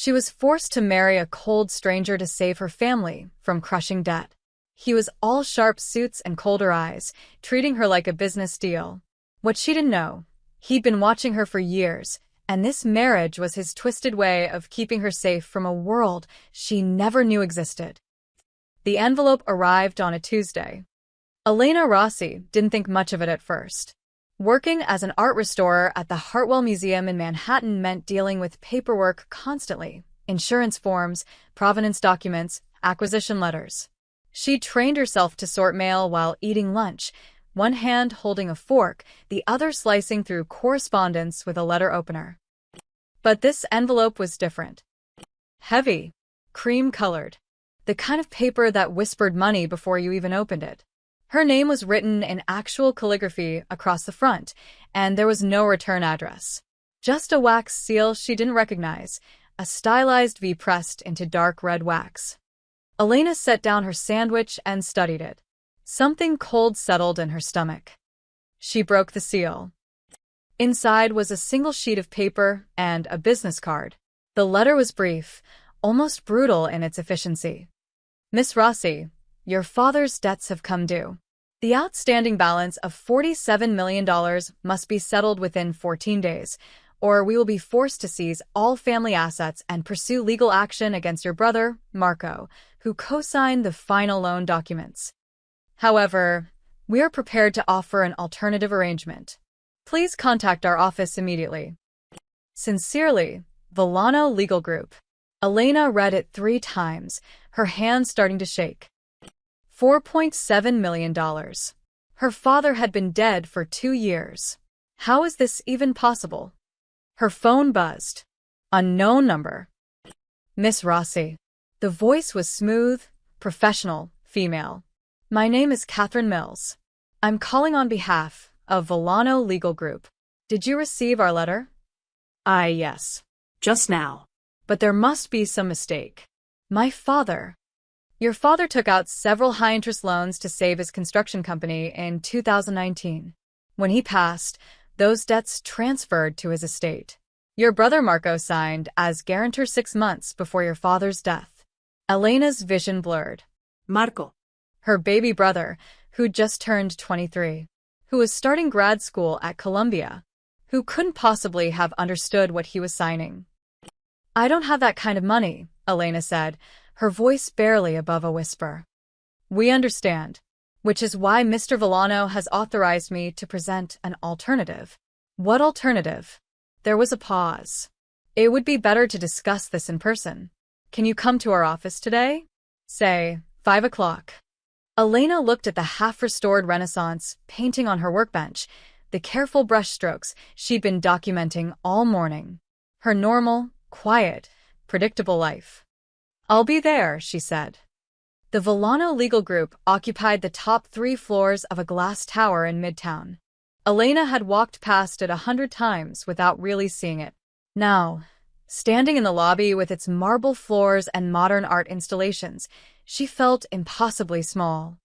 She was forced to marry a cold stranger to save her family from crushing debt. He was all sharp suits and colder eyes, treating her like a business deal. What she didn't know, he'd been watching her for years, and this marriage was his twisted way of keeping her safe from a world she never knew existed. The envelope arrived on a Tuesday. Elena Rossi didn't think much of it at first. Working as an art restorer at the Hartwell Museum in Manhattan meant dealing with paperwork constantly: insurance forms, provenance documents, acquisition letters. She trained herself to sort mail while eating lunch, one hand holding a fork, the other slicing through correspondence with a letter opener. But this envelope was different. Heavy, cream-colored, the kind of paper that whispered money before you even opened it. Her name was written in actual calligraphy across the front, and there was no return address. Just a wax seal she didn't recognize, a stylized V pressed into dark red wax. Elena set down her sandwich and studied it. Something cold settled in her stomach. She broke the seal. Inside was a single sheet of paper and a business card. The letter was brief, almost brutal in its efficiency. Miss Rossi, your father's debts have come due. The outstanding balance of $47 million must be settled within 14 days, or we will be forced to seize all family assets and pursue legal action against your brother, Marco, who co-signed the final loan documents. However, we are prepared to offer an alternative arrangement. Please contact our office immediately. Sincerely, Villano Legal Group. Elena read it 3 times, her hands starting to shake. $4.7 million. Her father had been dead for 2 years. How is this even possible? Her phone buzzed. Unknown number. Miss Rossi. The voice was smooth, professional, female. My name is Catherine Mills. I'm calling on behalf of Villano Legal Group. Did you receive our letter? Yes. Just now. But there must be some mistake. My father. Your father took out several high-interest loans to save his construction company in 2019. When he passed, those debts transferred to his estate. Your brother Marco signed as guarantor 6 months before your father's death. Elena's vision blurred. Marco. Her baby brother, who'd just turned 23, who was starting grad school at Columbia, who couldn't possibly have understood what he was signing. I don't have that kind of money, Elena said, her voice barely above a whisper. We understand, which is why Mr. Villano has authorized me to present an alternative. What alternative? There was a pause. It would be better to discuss this in person. Can you come to our office today? Say, 5 o'clock. Elena looked at the half-restored Renaissance painting on her workbench, the careful brushstrokes she'd been documenting all morning. Her normal, quiet, predictable life. I'll be there, she said. The Villano Legal Group occupied the top 3 floors of a glass tower in Midtown. Elena had walked past it 100 times without really seeing it. Now, standing in the lobby with its marble floors and modern art installations, she felt impossibly small.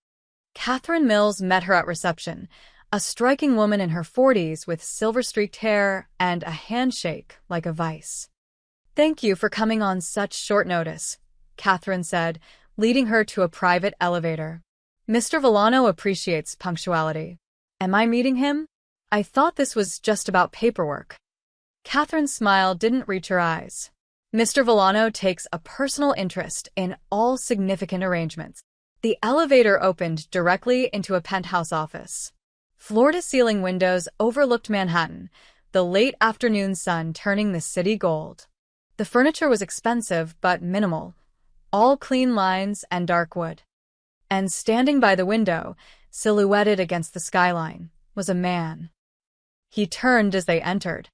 Catherine Mills met her at reception, a striking woman in her 40s with silver-streaked hair and a handshake like a vice. Thank you for coming on such short notice, Catherine said, leading her to a private elevator. Mr. Villano appreciates punctuality. Am I meeting him? I thought this was just about paperwork. Catherine's smile didn't reach her eyes. Mr. Villano takes a personal interest in all significant arrangements. The elevator opened directly into a penthouse office. Floor-to-ceiling windows overlooked Manhattan, the late afternoon sun turning the city gold. The furniture was expensive but minimal, all clean lines and dark wood. And standing by the window, silhouetted against the skyline, was a man. He turned as they entered.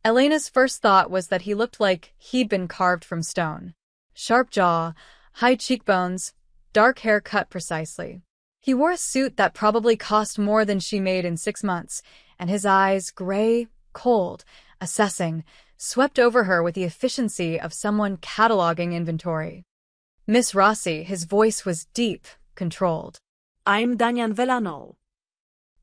Elena's first thought was that he looked like he'd been carved from stone. Sharp jaw, high cheekbones, dark hair cut precisely. He wore a suit that probably cost more than she made in 6 months, and his eyes, gray, cold, assessing, swept over her with the efficiency of someone cataloging inventory. Miss Rossi, his voice was deep, controlled. I'm Daniel Villano.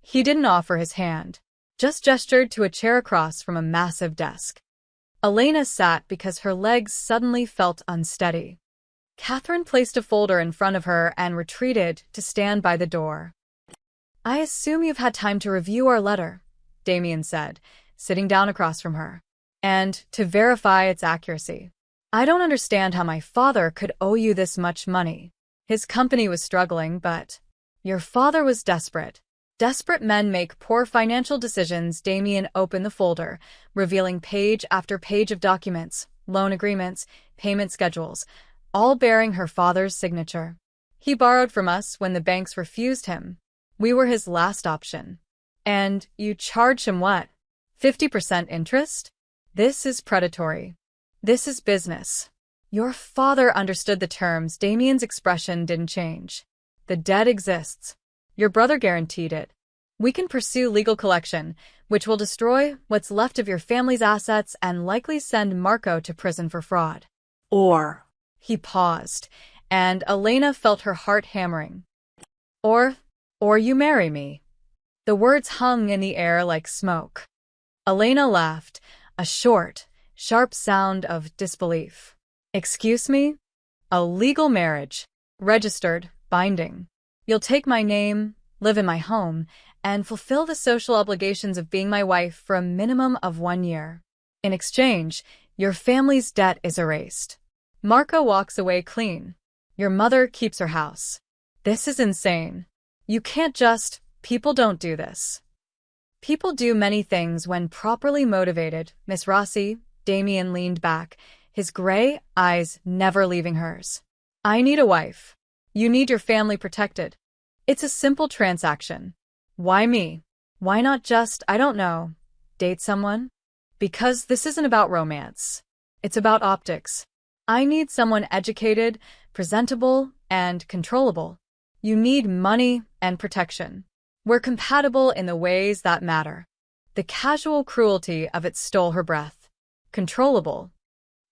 He didn't offer his hand, just gestured to a chair across from a massive desk. Elena sat because her legs suddenly felt unsteady. Catherine placed a folder in front of her and retreated to stand by the door. I assume you've had time to review our letter, Damien said, sitting down across from her. And to verify its accuracy. I don't understand how my father could owe you this much money. His company was struggling, but your father was desperate. Desperate men make poor financial decisions. Damien opened the folder, revealing page after page of documents, loan agreements, payment schedules, all bearing her father's signature. He borrowed from us when the banks refused him. We were his last option. And you charge him what? 50% interest? This is predatory. This is business. Your father understood the terms. Damien's expression didn't change. The debt exists. Your brother guaranteed it. We can pursue legal collection, which will destroy what's left of your family's assets and likely send Marco to prison for fraud. Or. He paused, and Elena felt her heart hammering. Or you marry me. The words hung in the air like smoke. Elena laughed, a short, sharp sound of disbelief. Excuse me? A legal marriage. Registered, binding. You'll take my name, live in my home, and fulfill the social obligations of being my wife for a minimum of 1 year. In exchange, your family's debt is erased. Marco walks away clean. Your mother keeps her house. This is insane. You can't just. People don't do this. People do many things when properly motivated, Miss Rossi. Damien leaned back, his gray eyes never leaving hers. I need a wife. You need your family protected. It's a simple transaction. Why me? Why not just, I don't know, date someone? Because this isn't about romance. It's about optics. I need someone educated, presentable, and controllable. You need money and protection. We're compatible in the ways that matter. The casual cruelty of it stole her breath. Controllable.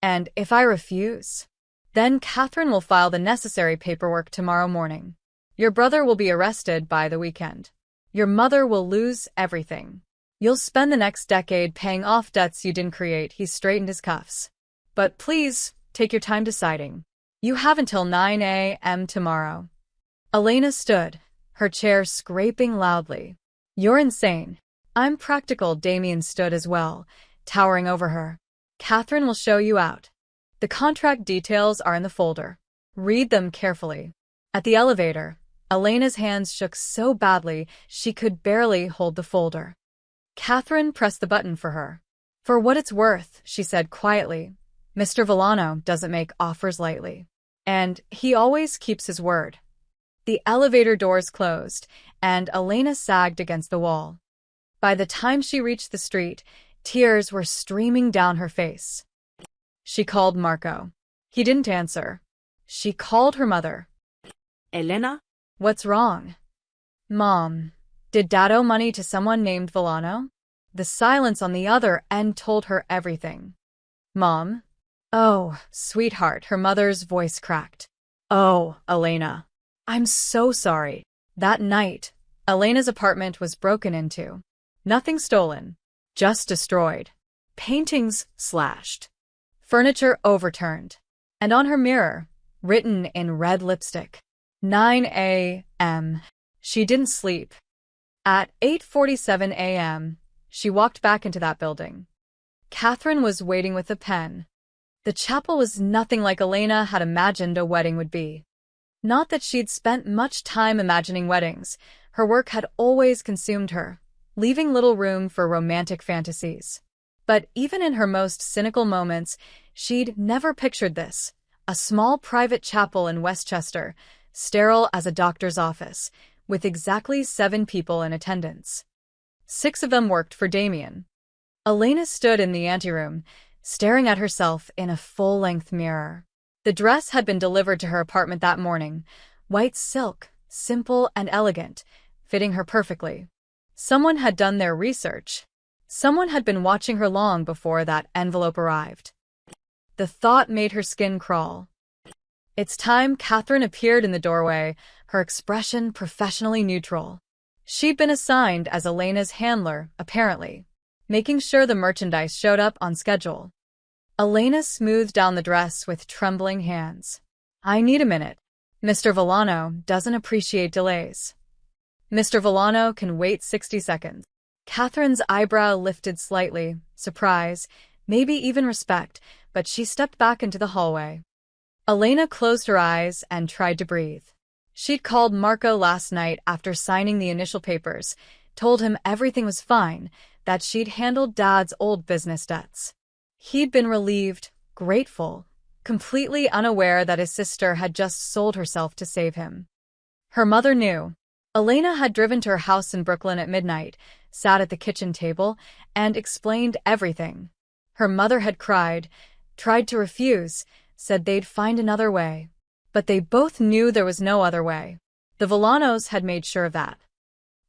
And if I refuse? Then Catherine will file the necessary paperwork tomorrow morning. Your brother will be arrested by the weekend. Your mother will lose everything. You'll spend the next decade paying off debts you didn't create. He straightened his cuffs. But please, take your time deciding. You have until 9 a.m. tomorrow. Elena stood, her chair scraping loudly. You're insane. I'm practical. Damien stood as well, towering over her. Catherine will show you out. The contract details are in the folder. Read them carefully. At the elevator, Elena's hands shook so badly she could barely hold the folder. Catherine pressed the button for her. For what it's worth, she said quietly, Mr. Villano doesn't make offers lightly. And he always keeps his word. The elevator doors closed, and Elena sagged against the wall. By the time she reached the street, tears were streaming down her face. She called Marco. He didn't answer. She called her mother. Elena? What's wrong? Mom, did Dad owe money to someone named Villano? The silence on the other end told her everything. Mom? Oh, sweetheart, her mother's voice cracked. Oh, Elena. I'm so sorry. That night, Elena's apartment was broken into. Nothing stolen, just destroyed. Paintings slashed. Furniture overturned. And on her mirror, written in red lipstick, 9 a.m. She didn't sleep. At 8:47 a.m., she walked back into that building. Catherine was waiting with a pen. The chapel was nothing like Elena had imagined a wedding would be. Not that she'd spent much time imagining weddings. Her work had always consumed her, leaving little room for romantic fantasies. But even in her most cynical moments, she'd never pictured this. A small private chapel in Westchester, sterile as a doctor's office, with exactly 7 people in attendance. 6 of them worked for Damien. Elena stood in the anteroom, staring at herself in a full-length mirror. The dress had been delivered to her apartment that morning, white silk, simple and elegant, fitting her perfectly. Someone had done their research. Someone had been watching her long before that envelope arrived. The thought made her skin crawl. It's time. Catherine appeared in the doorway, her expression professionally neutral. She'd been assigned as Elena's handler, apparently, making sure the merchandise showed up on schedule. Elena smoothed down the dress with trembling hands. I need a minute. Mr. Villano doesn't appreciate delays. Mr. Villano can wait 60 seconds. Catherine's eyebrow lifted slightly, surprise, maybe even respect, but she stepped back into the hallway. Elena closed her eyes and tried to breathe. She'd called Marco last night after signing the initial papers, told him everything was fine, that she'd handled Dad's old business debts. He'd been relieved, grateful, completely unaware that his sister had just sold herself to save him. Her mother knew. Elena had driven to her house in Brooklyn at midnight, sat at the kitchen table, and explained everything. Her mother had cried, tried to refuse, said they'd find another way. But they both knew there was no other way. The Villanos had made sure of that.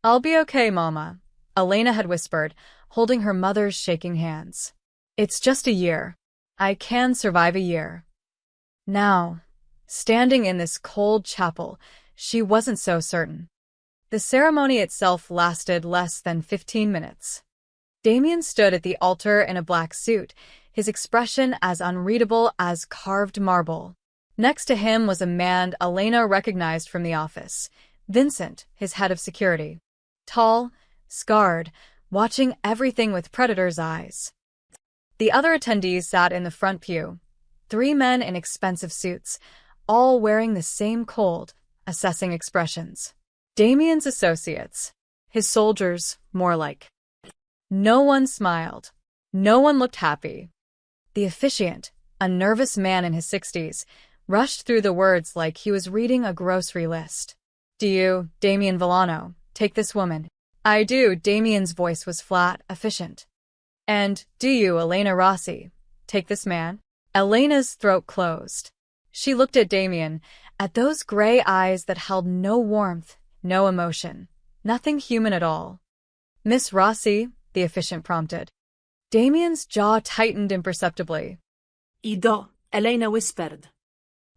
I'll be okay, Mama, Elena had whispered, holding her mother's shaking hands. It's just a year. I can survive a year. Now, standing in this cold chapel, she wasn't so certain. The ceremony itself lasted less than 15 minutes. Damien stood at the altar in a black suit, his expression as unreadable as carved marble. Next to him was a man Elena recognized from the office, Vincent, his head of security. Tall, scarred, watching everything with predator's eyes. The other attendees sat in the front pew, 3 men in expensive suits, all wearing the same cold, assessing expressions. Damien's associates, his soldiers, more like. No one smiled. No one looked happy. The officiant, a nervous man in his 60s, rushed through the words like he was reading a grocery list. Do you, Damien Villano, take this woman? I do. Damien's voice was flat, efficient. And do you, Elena Rossi, take this man? Elena's throat closed. She looked at Damien, at those gray eyes that held no warmth, no emotion, nothing human at all. Miss Rossi, the officiant prompted. Damien's jaw tightened imperceptibly. Ido, Elena whispered.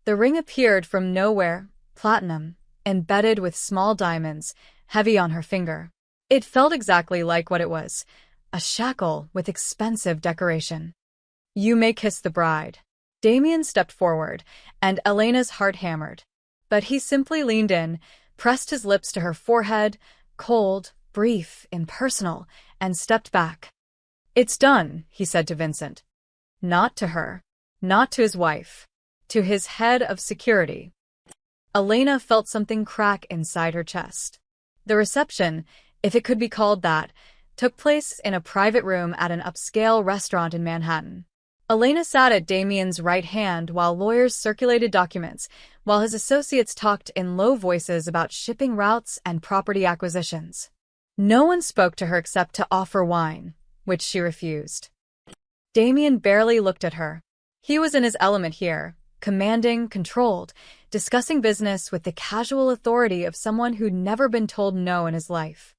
The ring appeared from nowhere, platinum, embedded with small diamonds, heavy on her finger. It felt exactly like what it was, a shackle with expensive decoration. You may kiss the bride. Damien stepped forward, and Elena's heart hammered. But he simply leaned in, pressed his lips to her forehead, cold, brief, impersonal, and stepped back. It's done, he said to Vincent. Not to her. Not to his wife. To his head of security. Elena felt something crack inside her chest. The reception, if it could be called that, took place in a private room at an upscale restaurant in Manhattan. Elena sat at Damien's right hand while lawyers circulated documents, while his associates talked in low voices about shipping routes and property acquisitions. No one spoke to her except to offer wine, which she refused. Damien barely looked at her. He was in his element here, commanding, controlled, discussing business with the casual authority of someone who'd never been told no in his life.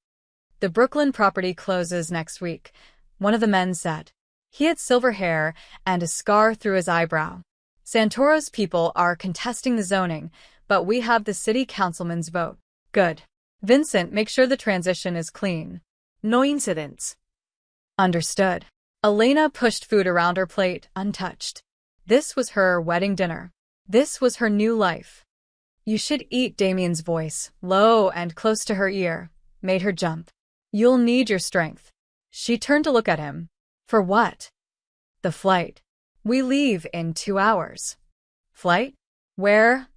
The Brooklyn property closes next week, one of the men said. He had silver hair and a scar through his eyebrow. Santoro's people are contesting the zoning, but we have the city councilman's vote. Good. Vincent, make sure the transition is clean. No incidents. Understood. Elena pushed food around her plate, untouched. This was her wedding dinner. This was her new life. You should eat. Damien's voice, low and close to her ear, made her jump. You'll need your strength. She turned to look at him. For what? The flight. We leave in 2 hours. Flight? Where?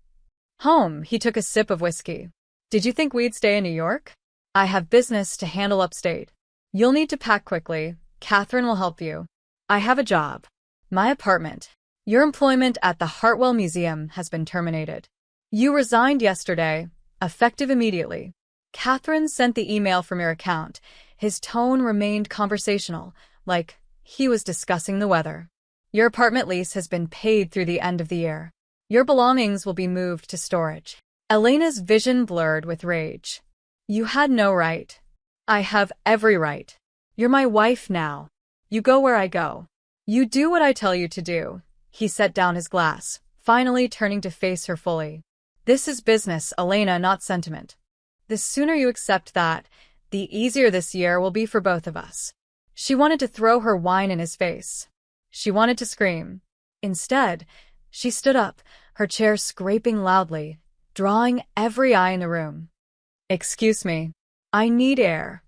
Home. He took a sip of whiskey. Did you think we'd stay in New York? I have business to handle upstate. You'll need to pack quickly. Catherine will help you. I have a job. My apartment. Your employment at the Hartwell Museum has been terminated. You resigned yesterday, effective immediately. Catherine sent the email from your account. His tone remained conversational, like he was discussing the weather. Your apartment lease has been paid through the end of the year. Your belongings will be moved to storage. Elena's vision blurred with rage. You had no right. I have every right. You're my wife now. You go where I go. You do what I tell you to do. He set down his glass, finally turning to face her fully. This is business, Elena, not sentiment. The sooner you accept that, the easier this year will be for both of us. She wanted to throw her wine in his face. She wanted to scream. Instead, she stood up, her chair scraping loudly, drawing every eye in the room. "Excuse me. I need air."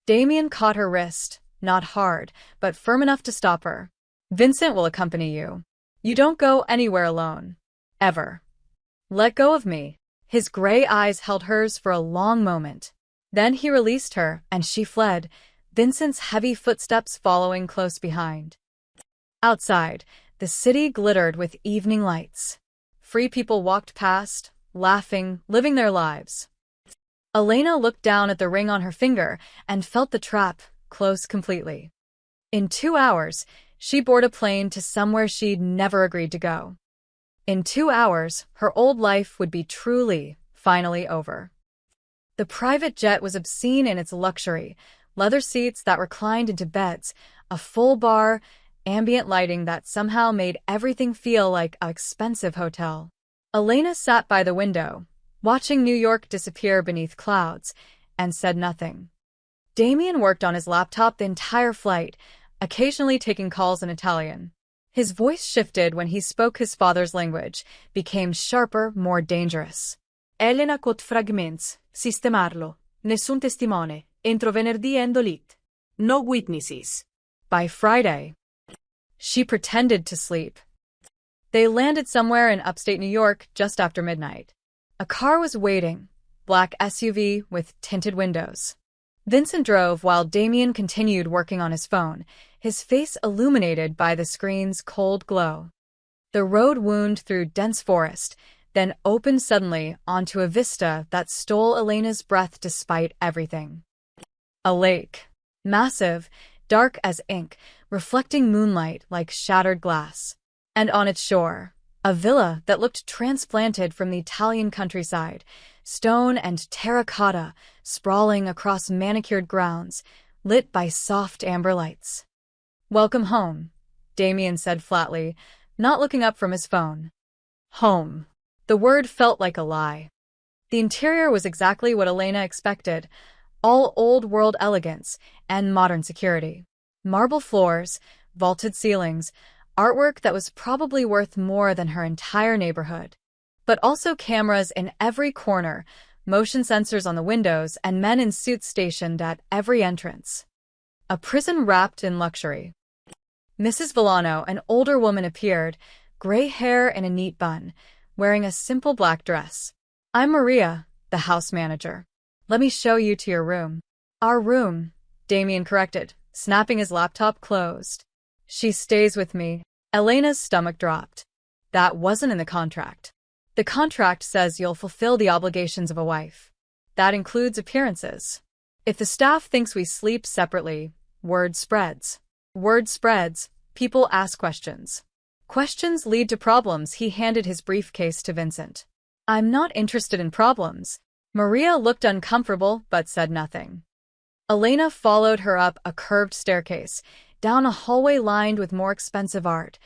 Damien caught her wrist, not hard, but firm enough to stop her. "Vincent will accompany you. You don't go anywhere alone. Ever. Let go of me." His gray eyes held hers for a long moment. Then he released her, and she fled, Vincent's heavy footsteps following close behind. Outside, the city glittered with evening lights. Free people walked past, laughing, living their lives. Elena looked down at the ring on her finger and felt the trap close completely. In 2 hours, she boarded a plane to somewhere she'd never agreed to go. In 2 hours, her old life would be truly, finally over. The private jet was obscene in its luxury, leather seats that reclined into beds, a full bar, ambient lighting that somehow made everything feel like an expensive hotel. Elena sat by the window, watching New York disappear beneath clouds, and said nothing. Damien worked on his laptop the entire flight, occasionally taking calls in Italian. His voice shifted when he spoke his father's language, became sharper, more dangerous. "Elena caught fragments, sistemarlo, nessun testimone, entro venerdì endolit. No witnesses." By Friday. She pretended to sleep. They landed somewhere in upstate New York just after midnight. A car was waiting, black SUV with tinted windows. Vincent drove while Damien continued working on his phone, his face illuminated by the screen's cold glow. The road wound through dense forest, then opened suddenly onto a vista that stole Elena's breath despite everything. A lake. Massive, dark as ink, reflecting moonlight like shattered glass. And on its shore, a villa that looked transplanted from the Italian countryside, stone and terracotta sprawling across manicured grounds, lit by soft amber lights. "Welcome home," Damien said flatly, not looking up from his phone. Home. The word felt like a lie. The interior was exactly what Elena expected, all old-world elegance and modern security. Marble floors, vaulted ceilings, artwork that was probably worth more than her entire neighborhood. But also cameras in every corner, motion sensors on the windows, and men in suits stationed at every entrance. A prison wrapped in luxury. Mrs. Villano, an older woman, appeared, gray hair in a neat bun, wearing a simple black dress. "I'm Maria, the house manager. Let me show you to your room." "Our room," Damien corrected, snapping his laptop closed. "She stays with me." Elena's stomach dropped. That wasn't in the contract. The contract says you'll fulfill the obligations of a wife. That includes appearances. If the staff thinks we sleep separately, word spreads. Word spreads, people ask questions. Questions lead to problems. He handed his briefcase to Vincent. "I'm not interested in problems." Maria looked uncomfortable but said nothing. Elena followed her up a curved staircase, down a hallway lined with more expensive art,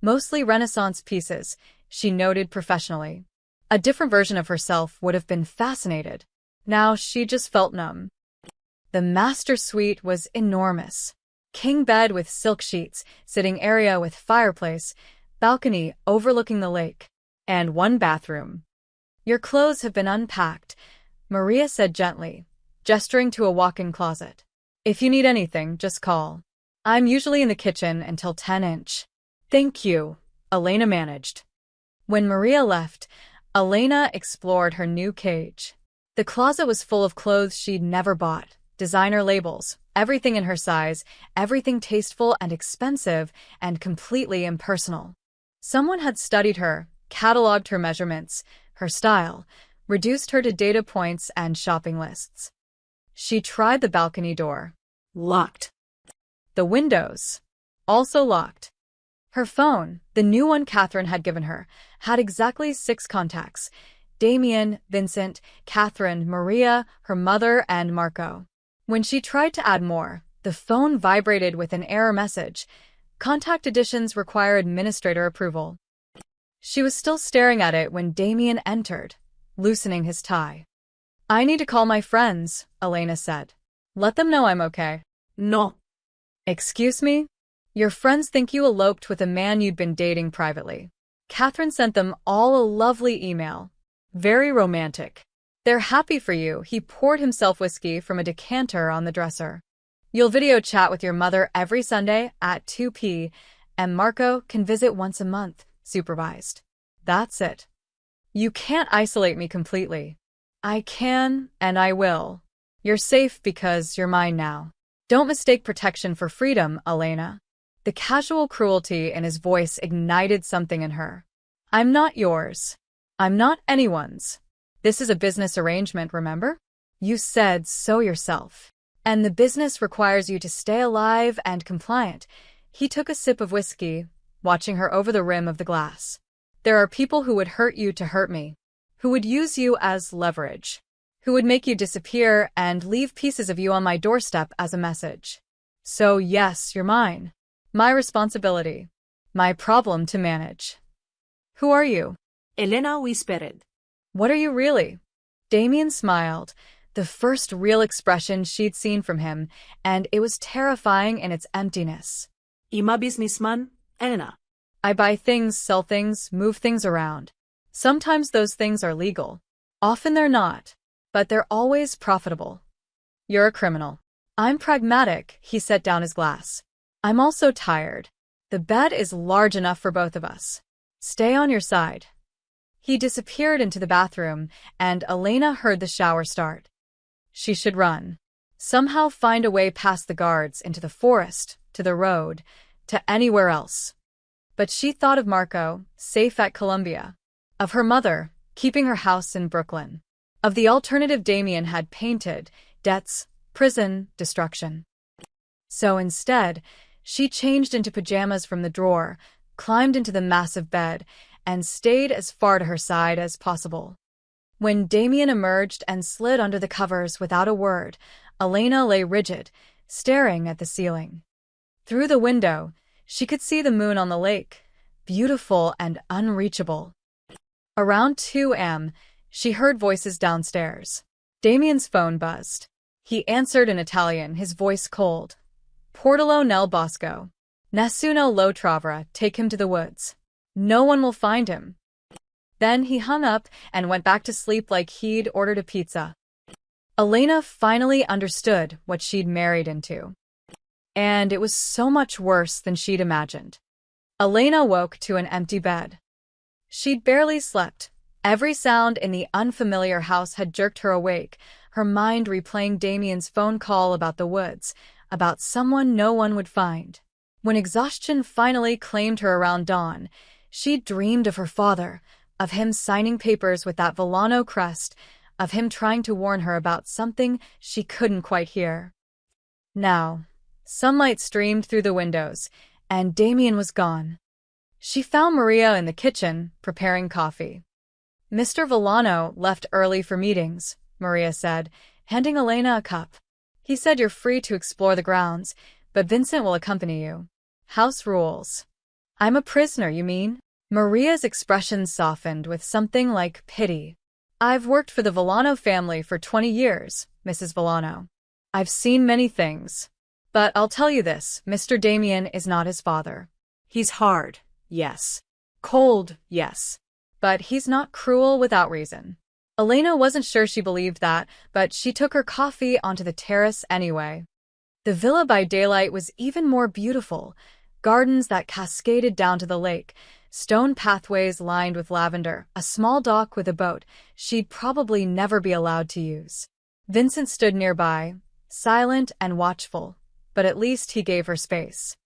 mostly Renaissance pieces, she noted professionally. A different version of herself would have been fascinated. Now she just felt numb. The master suite was enormous. King bed with silk sheets, sitting area with fireplace, balcony overlooking the lake, and one bathroom. "Your clothes have been unpacked," Maria said gently, gesturing to a walk-in closet. "If you need anything, just call. I'm usually in the kitchen until 10-inch. "Thank you," Elena managed. When Maria left, Elena explored her new cage. The closet was full of clothes she'd never bought, designer labels, everything in her size, everything tasteful and expensive and completely impersonal. Someone had studied her, cataloged her measurements, her style, reduced her to data points and shopping lists. She tried the balcony door. Locked. The windows. Also locked. Her phone, the new one Catherine had given her, had exactly 6 contacts: Damien, Vincent, Catherine, Maria, her mother, and Marco. When she tried to add more, the phone vibrated with an error message. Contact additions require administrator approval. She was still staring at it when Damien entered, loosening his tie. "I need to call my friends," Elena said. "Let them know I'm okay." "No." "Excuse me? Your friends think you eloped with a man you'd been dating privately. Catherine sent them all a lovely email. Very romantic. They're happy for you. He poured himself whiskey from a decanter on the dresser. You'll video chat with your mother every Sunday at 2 p. and Marco can visit once a month, supervised. That's it. You can't isolate me completely. I can, and I will. You're safe because you're mine now. Don't mistake protection for freedom, Elena. The casual cruelty in his voice ignited something in her. I'm not yours. I'm not anyone's. This is a business arrangement, remember? You said so yourself. And the business requires you to stay alive and compliant. He took a sip of whiskey, watching her over the rim of the glass. There are people who would hurt you to hurt me, who would use you as leverage, who would make you disappear and leave pieces of you on my doorstep as a message. So yes, you're mine. My responsibility. My problem to manage. Who are you? Elena whispered. What are you really? Damien smiled, the first real expression she'd seen from him, and it was terrifying in its emptiness. I'm a businessman, Elena. I buy things, sell things, move things around. Sometimes those things are legal. Often they're not, but they're always profitable. You're a criminal. I'm pragmatic, he set down his glass. I'm also tired. The bed is large enough for both of us. Stay on your side. He disappeared into the bathroom, and Elena heard the shower start. She should run. Somehow find a way past the guards into the forest, to the road, to anywhere else. But she thought of Marco, safe at Columbia. Of her mother, keeping her house in Brooklyn. Of the alternative Damien had painted, debts, prison, destruction. So instead, she changed into pajamas from the drawer, climbed into the massive bed, and stayed as far to her side as possible. When Damien emerged and slid under the covers without a word, Elena lay rigid, staring at the ceiling. Through the window, she could see the moon on the lake, beautiful and unreachable. Around 2 a.m., she heard voices downstairs. Damien's phone buzzed. He answered in Italian, his voice cold. Portalo nel bosco. Nessuno lo troverà, take him to the woods. No one will find him. Then he hung up and went back to sleep like he'd ordered a pizza. Elena finally understood what she'd married into. And it was so much worse than she'd imagined. Elena woke to an empty bed. She'd barely slept. Every sound in the unfamiliar house had jerked her awake, her mind replaying Damien's phone call about the woods, about someone no one would find. When exhaustion finally claimed her around dawn, she dreamed of her father, of him signing papers with that Volano crest, of him trying to warn her about something she couldn't quite hear. Now, sunlight streamed through the windows, and Damien was gone. She found Maria in the kitchen, preparing coffee. Mr. Volano left early for meetings, Maria said, handing Elena a cup. He said you're free to explore the grounds, but Vincent will accompany you. House rules. I'm a prisoner, you mean? Maria's expression softened with something like pity. I've worked for the Volano family for 20 years, Mrs. Volano. I've seen many things. But I'll tell you this, Mr. Damien is not his father. He's hard, yes. Cold, yes. But he's not cruel without reason. Elena wasn't sure she believed that, but she took her coffee onto the terrace anyway. The villa by daylight was even more beautiful. Gardens that cascaded down to the lake, stone pathways lined with lavender, a small dock with a boat she'd probably never be allowed to use. Vincent stood nearby, silent and watchful, but at least he gave her space.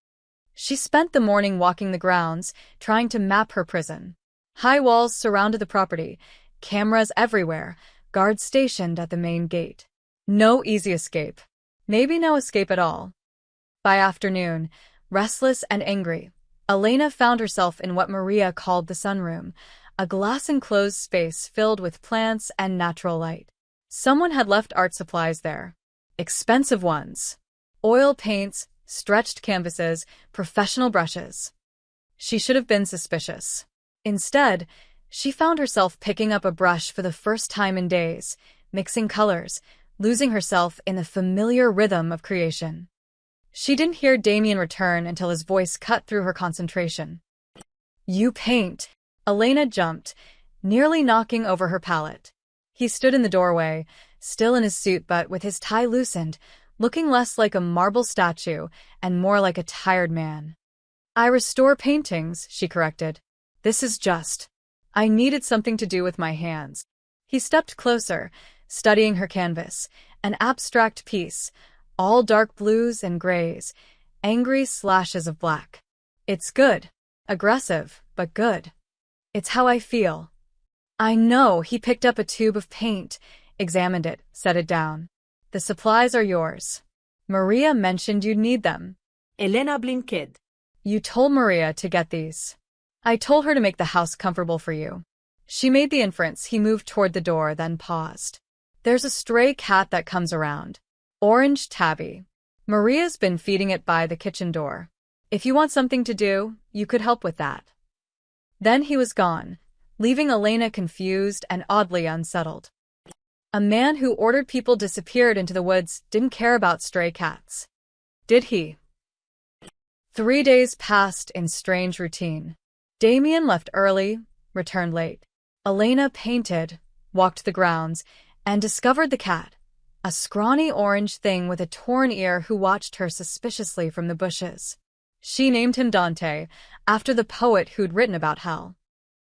She spent the morning walking the grounds, trying to map her prison. High walls surrounded the property, cameras everywhere, guards stationed at the main gate. No easy escape. Maybe no escape at all. By afternoon, restless and angry, Elena found herself in what Maria called the sunroom, a glass-enclosed space filled with plants and natural light. Someone had left art supplies there. Expensive ones. Oil paints, stretched canvases, professional brushes. She should have been suspicious. Instead, she found herself picking up a brush for the first time in days, mixing colors, losing herself in the familiar rhythm of creation. She didn't hear Damien return until his voice cut through her concentration. You paint. Elena jumped, nearly knocking over her palette. He stood in the doorway, still in his suit but with his tie loosened, looking less like a marble statue and more like a tired man. I restore paintings, she corrected. This is just. I needed something to do with my hands. He stepped closer, studying her canvas, an abstract piece, all dark blues and grays, angry slashes of black. It's good. Aggressive, but good. It's how I feel. I know. He picked up a tube of paint, examined it, set it down. The supplies are yours. Maria mentioned you'd need them. Elena blinked. You told Maria to get these. I told her to make the house comfortable for you. She made the inference. He moved toward the door, then paused. There's a stray cat that comes around. Orange tabby. Maria's been feeding it by the kitchen door. If you want something to do, you could help with that. Then he was gone, leaving Elena confused and oddly unsettled. A man who ordered people disappeared into the woods didn't care about stray cats. Did he? 3 days passed in strange routine. Damien left early, returned late. Elena painted, walked the grounds, and discovered the cat, a scrawny orange thing with a torn ear who watched her suspiciously from the bushes. She named him Dante, after the poet who'd written about hell.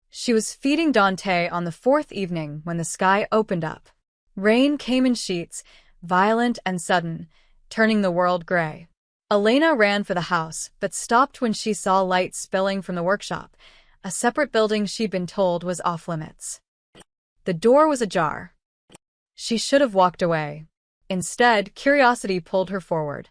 She was feeding Dante on the 4th evening when the sky opened up. Rain came in sheets, violent and sudden, turning the world gray. Elena ran for the house, but stopped when she saw light spilling from the workshop, a separate building she'd been told was off-limits. The door was ajar. She should have walked away. Instead, curiosity pulled her forward.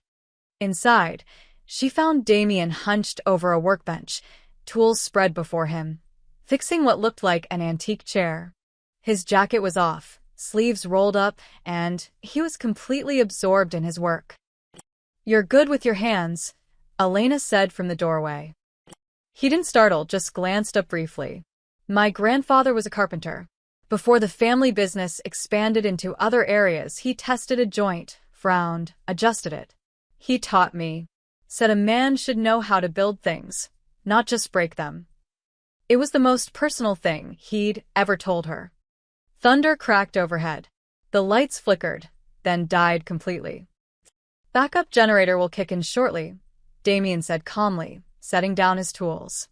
Inside, she found Damien hunched over a workbench, tools spread before him, fixing what looked like an antique chair. His jacket was off, sleeves rolled up, and he was completely absorbed in his work. You're good with your hands, Elena said from the doorway. He didn't startle, just glanced up briefly. My grandfather was a carpenter. Before the family business expanded into other areas, he tested a joint, frowned, adjusted it. He taught me, said a man should know how to build things, not just break them. It was the most personal thing he'd ever told her. Thunder cracked overhead. The lights flickered, then died completely. Backup generator will kick in shortly, Damien said calmly, setting down his tools.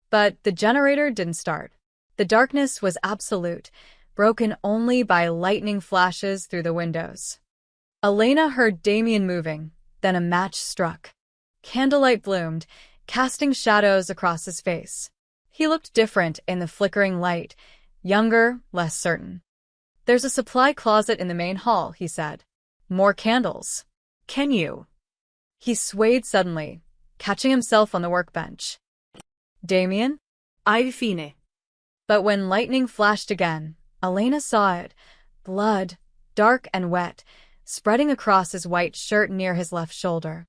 But the generator didn't start. The darkness was absolute, broken only by lightning flashes through the windows. Elena heard Damien moving, then a match struck. Candlelight bloomed, casting shadows across his face. He looked different in the flickering light, younger, less certain. There's a supply closet in the main hall, he said. More candles. Can you? He swayed suddenly, catching himself on the workbench. Damien? I've fine. But when lightning flashed again, Elena saw it, blood, dark and wet, spreading across his white shirt near his left shoulder.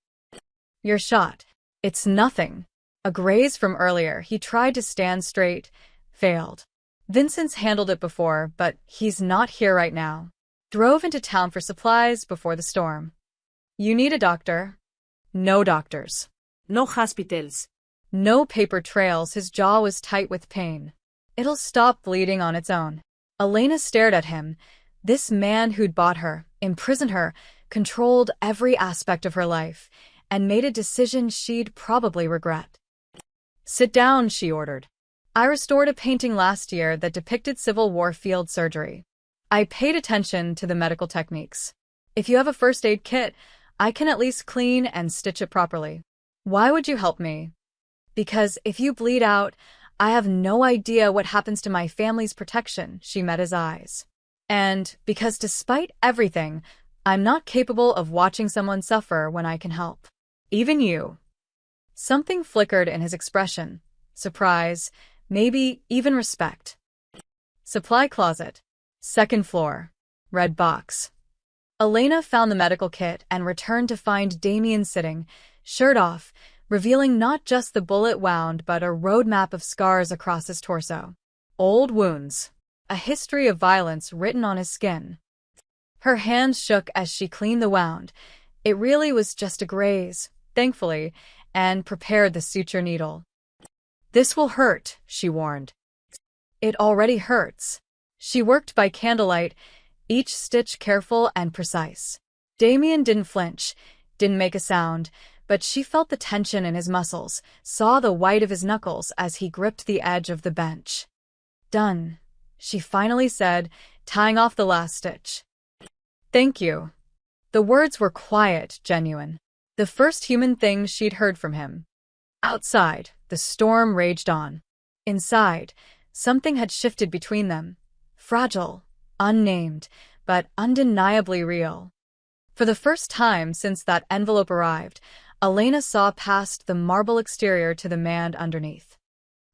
You're shot. It's nothing. A graze from earlier. He tried to stand straight, failed. Vincent's handled it before, but he's not here right now. Drove into town for supplies before the storm. You need a doctor. No doctors. No hospitals. No paper trails. His jaw was tight with pain. It'll stop bleeding on its own. Elena stared at him. This man who'd bought her, imprisoned her, controlled every aspect of her life, and made a decision she'd probably regret. Sit down, she ordered. I restored a painting last year that depicted Civil War field surgery. I paid attention to the medical techniques. If you have a first aid kit, I can at least clean and stitch it properly. Why would you help me? Because if you bleed out, I have no idea what happens to my family's protection, she met his eyes. And because despite everything, I'm not capable of watching someone suffer when I can help. Even you. Something flickered in his expression. Surprise, maybe even respect. Supply closet. 2nd floor. Red box. Elena found the medical kit and returned to find Damien sitting, shirt off, revealing not just the bullet wound but a roadmap of scars across his torso. Old wounds. A history of violence written on his skin. Her hands shook as she cleaned the wound. It really was just a graze, thankfully, and prepared the suture needle. "This will hurt," she warned. "It already hurts." She worked by candlelight, each stitch careful and precise. Damien didn't flinch, didn't make a sound, but she felt the tension in his muscles, saw the white of his knuckles as he gripped the edge of the bench. "Done," she finally said, tying off the last stitch. "Thank you." The words were quiet, genuine. The first human thing she'd heard from him. Outside, the storm raged on. Inside, something had shifted between them. Fragile, unnamed, but undeniably real. For the first time since that envelope arrived, Elena saw past the marble exterior to the man underneath.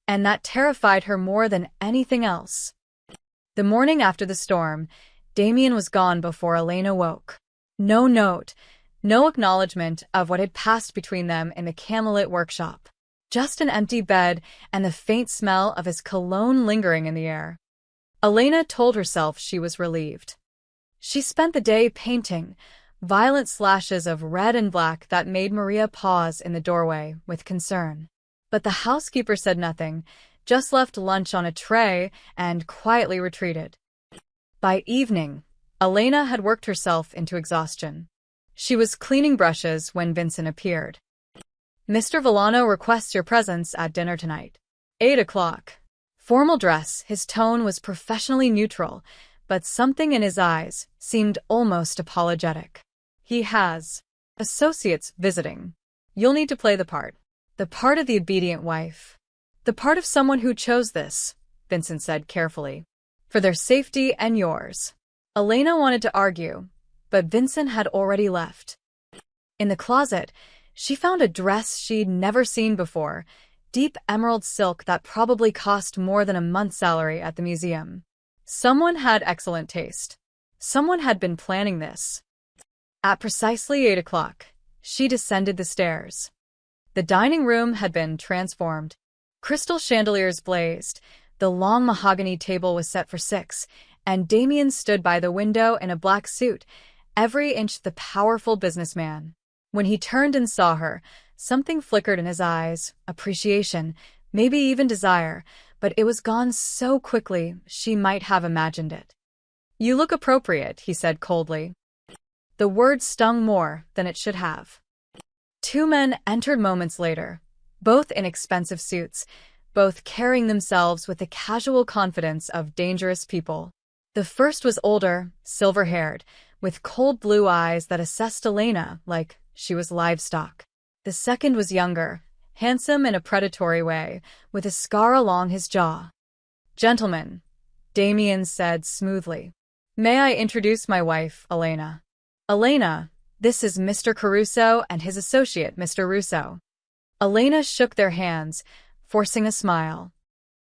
And that terrified her more than anything else. The morning after the storm, Damien was gone before Elena woke. No note, no acknowledgement of what had passed between them in the candlelit workshop. Just an empty bed and the faint smell of his cologne lingering in the air. Elena told herself she was relieved. She spent the day painting, violent slashes of red and black that made Maria pause in the doorway with concern. But the housekeeper said nothing, just left lunch on a tray and quietly retreated. By evening, Elena had worked herself into exhaustion. She was cleaning brushes when Vincent appeared. "Mr. Villano requests your presence at dinner tonight. 8 o'clock. Formal dress, his tone was professionally neutral, but something in his eyes seemed almost apologetic. "He has associates visiting. You'll need to play the part. The part of the obedient wife. The part of someone who chose this," Vincent said carefully. "For their safety and yours." Elena wanted to argue, but Vincent had already left. In the closet, she found a dress she'd never seen before, deep emerald silk that probably cost more than a month's salary at the museum. Someone had excellent taste. Someone had been planning this. At precisely 8 o'clock, she descended the stairs. The dining room had been transformed. Crystal chandeliers blazed, the long mahogany table was set for 6, and Damien stood by the window in a black suit, every inch the powerful businessman. When he turned and saw her, something flickered in his eyes, appreciation, maybe even desire, but it was gone so quickly she might have imagined it. "You look appropriate," he said coldly. The word stung more than it should have. Two men entered moments later, both in expensive suits, both carrying themselves with the casual confidence of dangerous people. The first was older, silver-haired, with cold blue eyes that assessed Elena like she was livestock. The second was younger, handsome in a predatory way, with a scar along his jaw. "Gentlemen," Damien said smoothly. "May I introduce my wife, Elena?" "Elena, this is Mr. Caruso and his associate, Mr. Russo." Elena shook their hands, forcing a smile.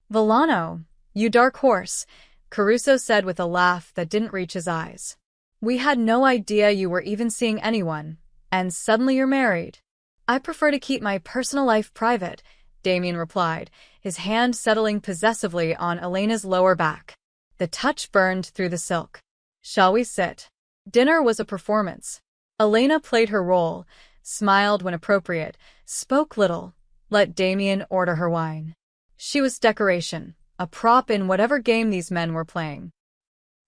"Villano, you dark horse," Caruso said with a laugh that didn't reach his eyes. "We had no idea you were even seeing anyone, and suddenly you're married." "I prefer to keep my personal life private," Damien replied, his hand settling possessively on Elena's lower back. The touch burned through the silk. "Shall we sit?" Dinner was a performance. Elena played her role, smiled when appropriate, spoke little, let Damien order her wine. She was decoration, a prop in whatever game these men were playing.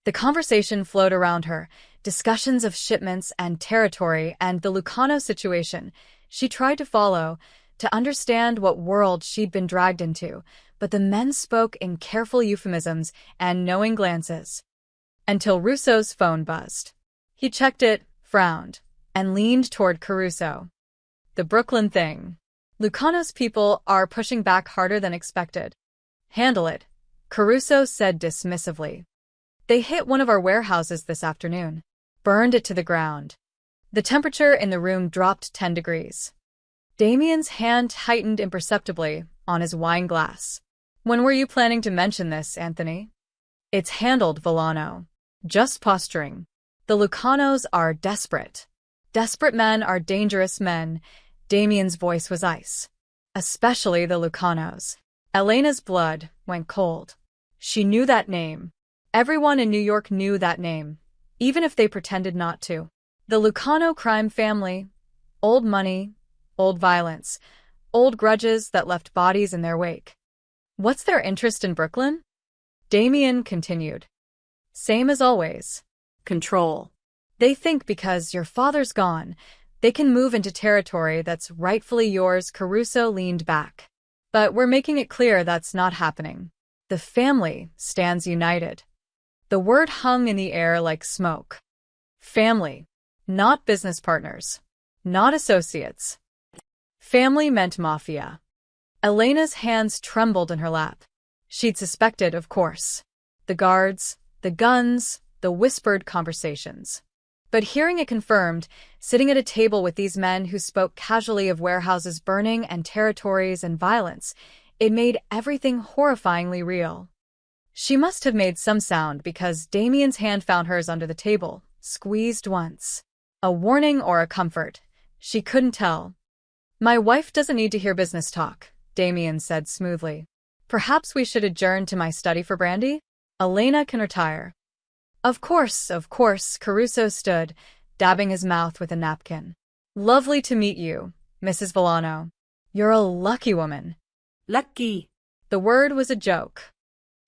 The conversation flowed around her, discussions of shipments and territory and the Lucano situation. She tried to follow, to understand what world she'd been dragged into, but the men spoke in careful euphemisms and knowing glances. Until Russo's phone buzzed. He checked it, frowned, and leaned toward Caruso. "The Brooklyn thing. Lucano's people are pushing back harder than expected." "Handle it," Caruso said dismissively. "They hit one of our warehouses this afternoon. Burned it to the ground." The temperature in the room dropped 10 degrees. Damien's hand tightened imperceptibly on his wine glass. "When were you planning to mention this, Anthony?" "It's handled, Villano. Just posturing. The Lucanos are desperate. Desperate men are dangerous men." Damien's voice was ice. "Especially the Lucanos." Elena's blood went cold. She knew that name. Everyone in New York knew that name, even if they pretended not to. The Lucano crime family. Old money, old violence, old grudges that left bodies in their wake. What's their interest in Brooklyn? Damien continued. Same as always. Control. They think because your father's gone, they can move into territory that's rightfully yours. Caruso leaned back. But we're making it clear that's not happening. The family stands united. The word hung in the air like smoke. Family. Not business partners. Not associates. Family meant Mafia. Elena's hands trembled in her lap. She'd suspected, of course. The guards, the guns, the whispered conversations. But hearing it confirmed, sitting at a table with these men who spoke casually of warehouses burning and territories and violence, it made everything horrifyingly real. She must have made some sound because Damien's hand found hers under the table, squeezed once. A warning or a comfort. She couldn't tell. My wife doesn't need to hear business talk, Damien said smoothly. Perhaps we should adjourn to my study for brandy? Elena can retire. Of course, Caruso stood, dabbing his mouth with a napkin. Lovely to meet you, Mrs. Villano. You're a lucky woman. Lucky. The word was a joke.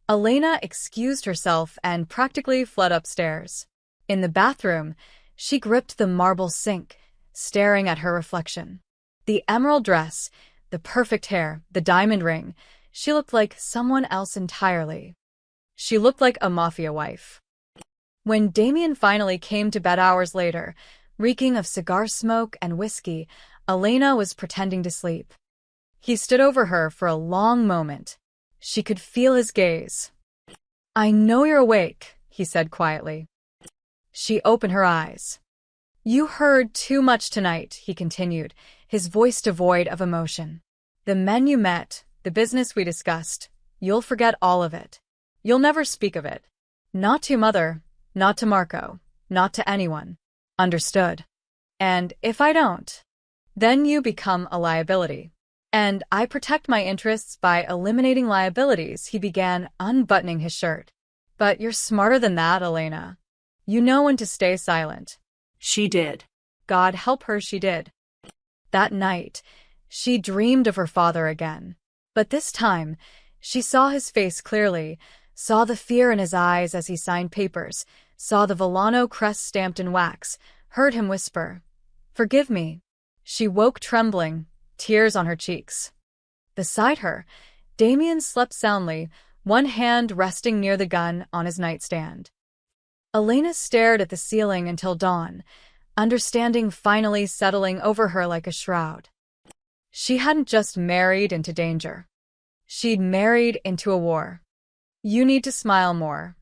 Elena excused herself and practically fled upstairs. In the bathroom, she gripped the marble sink, staring at her reflection. The emerald dress, the perfect hair, the diamond ring, she looked like someone else entirely. She looked like a mafia wife. When Damien finally came to bed hours later, reeking of cigar smoke and whiskey, Elena was pretending to sleep. He stood over her for a long moment. She could feel his gaze. I know you're awake, he said quietly. She opened her eyes. You heard too much tonight, he continued, his voice devoid of emotion. The men you met, the business we discussed, you'll forget all of it. You'll never speak of it. Not to Mother, not to Marco, not to anyone. Understood? And if I don't, then you become a liability. And I protect my interests by eliminating liabilities. He began unbuttoning his shirt. But you're smarter than that, Elena. You know when to stay silent. She did. God help her, she did. That night, she dreamed of her father again. But this time, she saw his face clearly, saw the fear in his eyes as he signed papers, saw the Villano crest stamped in wax, heard him whisper, Forgive me. She woke trembling, tears on her cheeks. Beside her, Damien slept soundly, one hand resting near the gun on his nightstand. Elena stared at the ceiling until dawn, understanding finally settling over her like a shroud. She hadn't just married into danger. She'd married into a war. You need to smile more.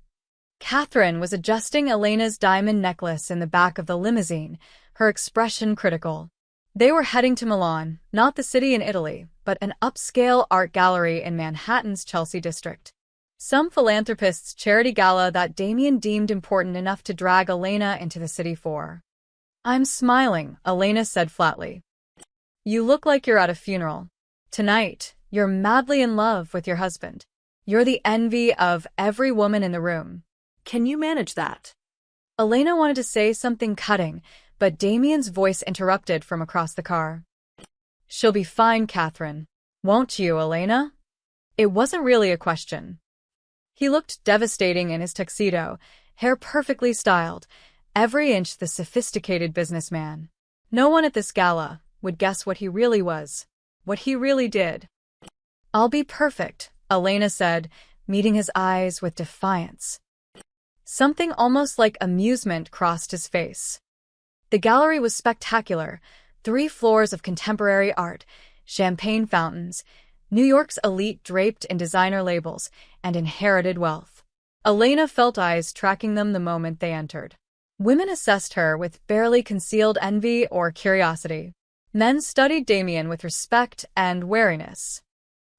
Catherine was adjusting Elena's diamond necklace in the back of the limousine, her expression critical. They were heading to Milan, not the city in Italy, but an upscale art gallery in Manhattan's Chelsea district. Some philanthropist's charity gala that Damien deemed important enough to drag Elena into the city for. I'm smiling, Elena said flatly. You look like you're at a funeral. Tonight, you're madly in love with your husband. You're the envy of every woman in the room. Can you manage that? Elena wanted to say something cutting, but Damien's voice interrupted from across the car. She'll be fine, Catherine. Won't you, Elena? It wasn't really a question. He looked devastating in his tuxedo, hair perfectly styled, every inch the sophisticated businessman. No one at this gala would guess what he really was, what he really did. I'll be perfect, Elena said, meeting his eyes with defiance. Something almost like amusement crossed his face. The gallery was spectacular, 3 floors of contemporary art, champagne fountains, New York's elite draped in designer labels, and inherited wealth. Elena felt eyes tracking them the moment they entered. Women assessed her with barely concealed envy or curiosity. Men studied Damien with respect and wariness.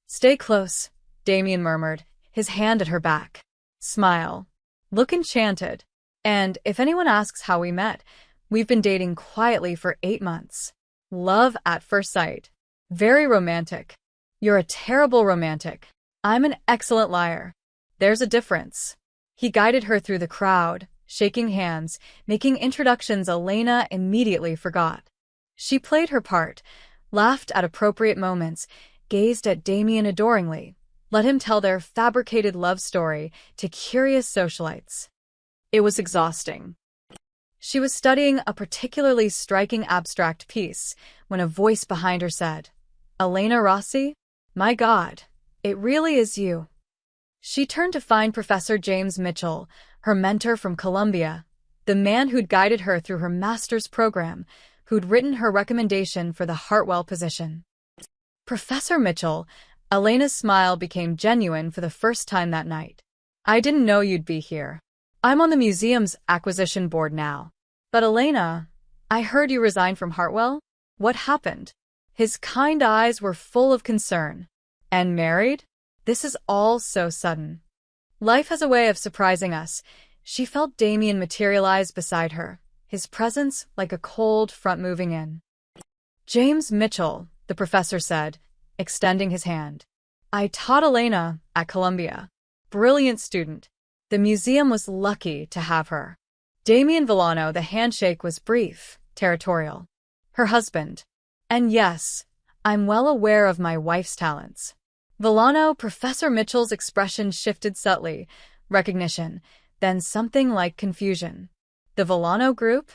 Stay close, Damien murmured, his hand at her back. Smile. Look enchanted. And if anyone asks how we met, we've been dating quietly for 8 months. Love at first sight. Very romantic. You're a terrible romantic. I'm an excellent liar. There's a difference. He guided her through the crowd, shaking hands, making introductions Elena immediately forgot. She played her part, laughed at appropriate moments, gazed at Damien adoringly, let him tell their fabricated love story to curious socialites. It was exhausting. She was studying a particularly striking abstract piece when a voice behind her said, "Elena Rossi? My God, it really is you." She turned to find Professor James Mitchell, her mentor from Columbia, the man who'd guided her through her master's program, who'd written her recommendation for the Hartwell position. Professor Mitchell, Elena's smile became genuine for the first time that night. "I didn't know you'd be here. I'm on the museum's acquisition board now. But Elena, I heard you resigned from Hartwell? What happened?" His kind eyes were full of concern. "And married? This is all so sudden." Life has a way of surprising us. She felt Damien materialize beside her, his presence like a cold front moving in. "James Mitchell," the professor said, extending his hand. "I taught Elena at Columbia. Brilliant student. The museum was lucky to have her." Damien Villano, the handshake was brief, territorial. "Her husband. And yes, I'm well aware of my wife's talents." Villano, Professor Mitchell's expression shifted subtly, recognition, then something like confusion. "The Villano Group?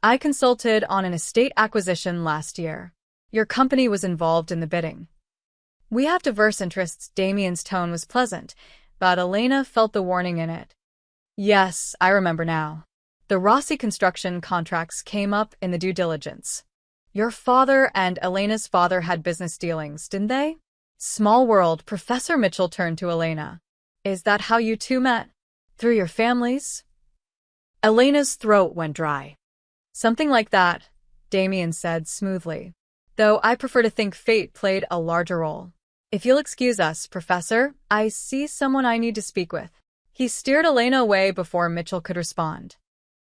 I consulted on an estate acquisition last year. Your company was involved in the bidding." "We have diverse interests." Damien's tone was pleasant, but Elena felt the warning in it. "Yes, I remember now. The Rossi construction contracts came up in the due diligence. Your father and Elena's father had business dealings, didn't they?" Small world. Professor Mitchell turned to Elena. "Is that how you two met? Through your families?" Elena's throat went dry. "Something like that," Damien said smoothly. "Though I prefer to think fate played a larger role. If you'll excuse us, Professor, I see someone I need to speak with." He steered Elena away before Mitchell could respond.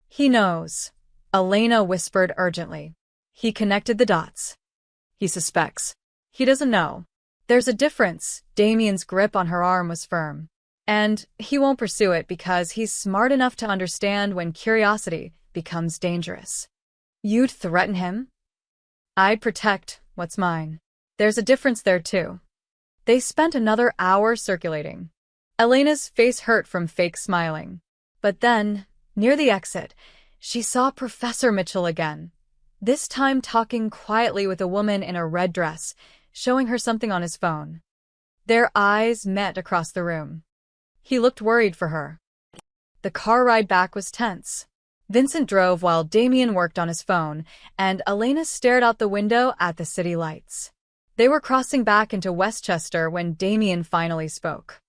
"He knows," Elena whispered urgently. "He connected the dots. He suspects. He doesn't know. There's a difference." Damien's grip on her arm was firm. "And he won't pursue it because he's smart enough to understand when curiosity becomes dangerous." "You'd threaten him?" "I'd protect what's mine. There's a difference there, too." They spent another hour circulating. Elena's face hurt from fake smiling. But then, near the exit, she saw Professor Mitchell again, this time talking quietly with a woman in a red dress, showing her something on his phone. Their eyes met across the room. He looked worried for her. The car ride back was tense. Vincent drove while Damien worked on his phone, and Elena stared out the window at the city lights. They were crossing back into Westchester when Damien finally spoke.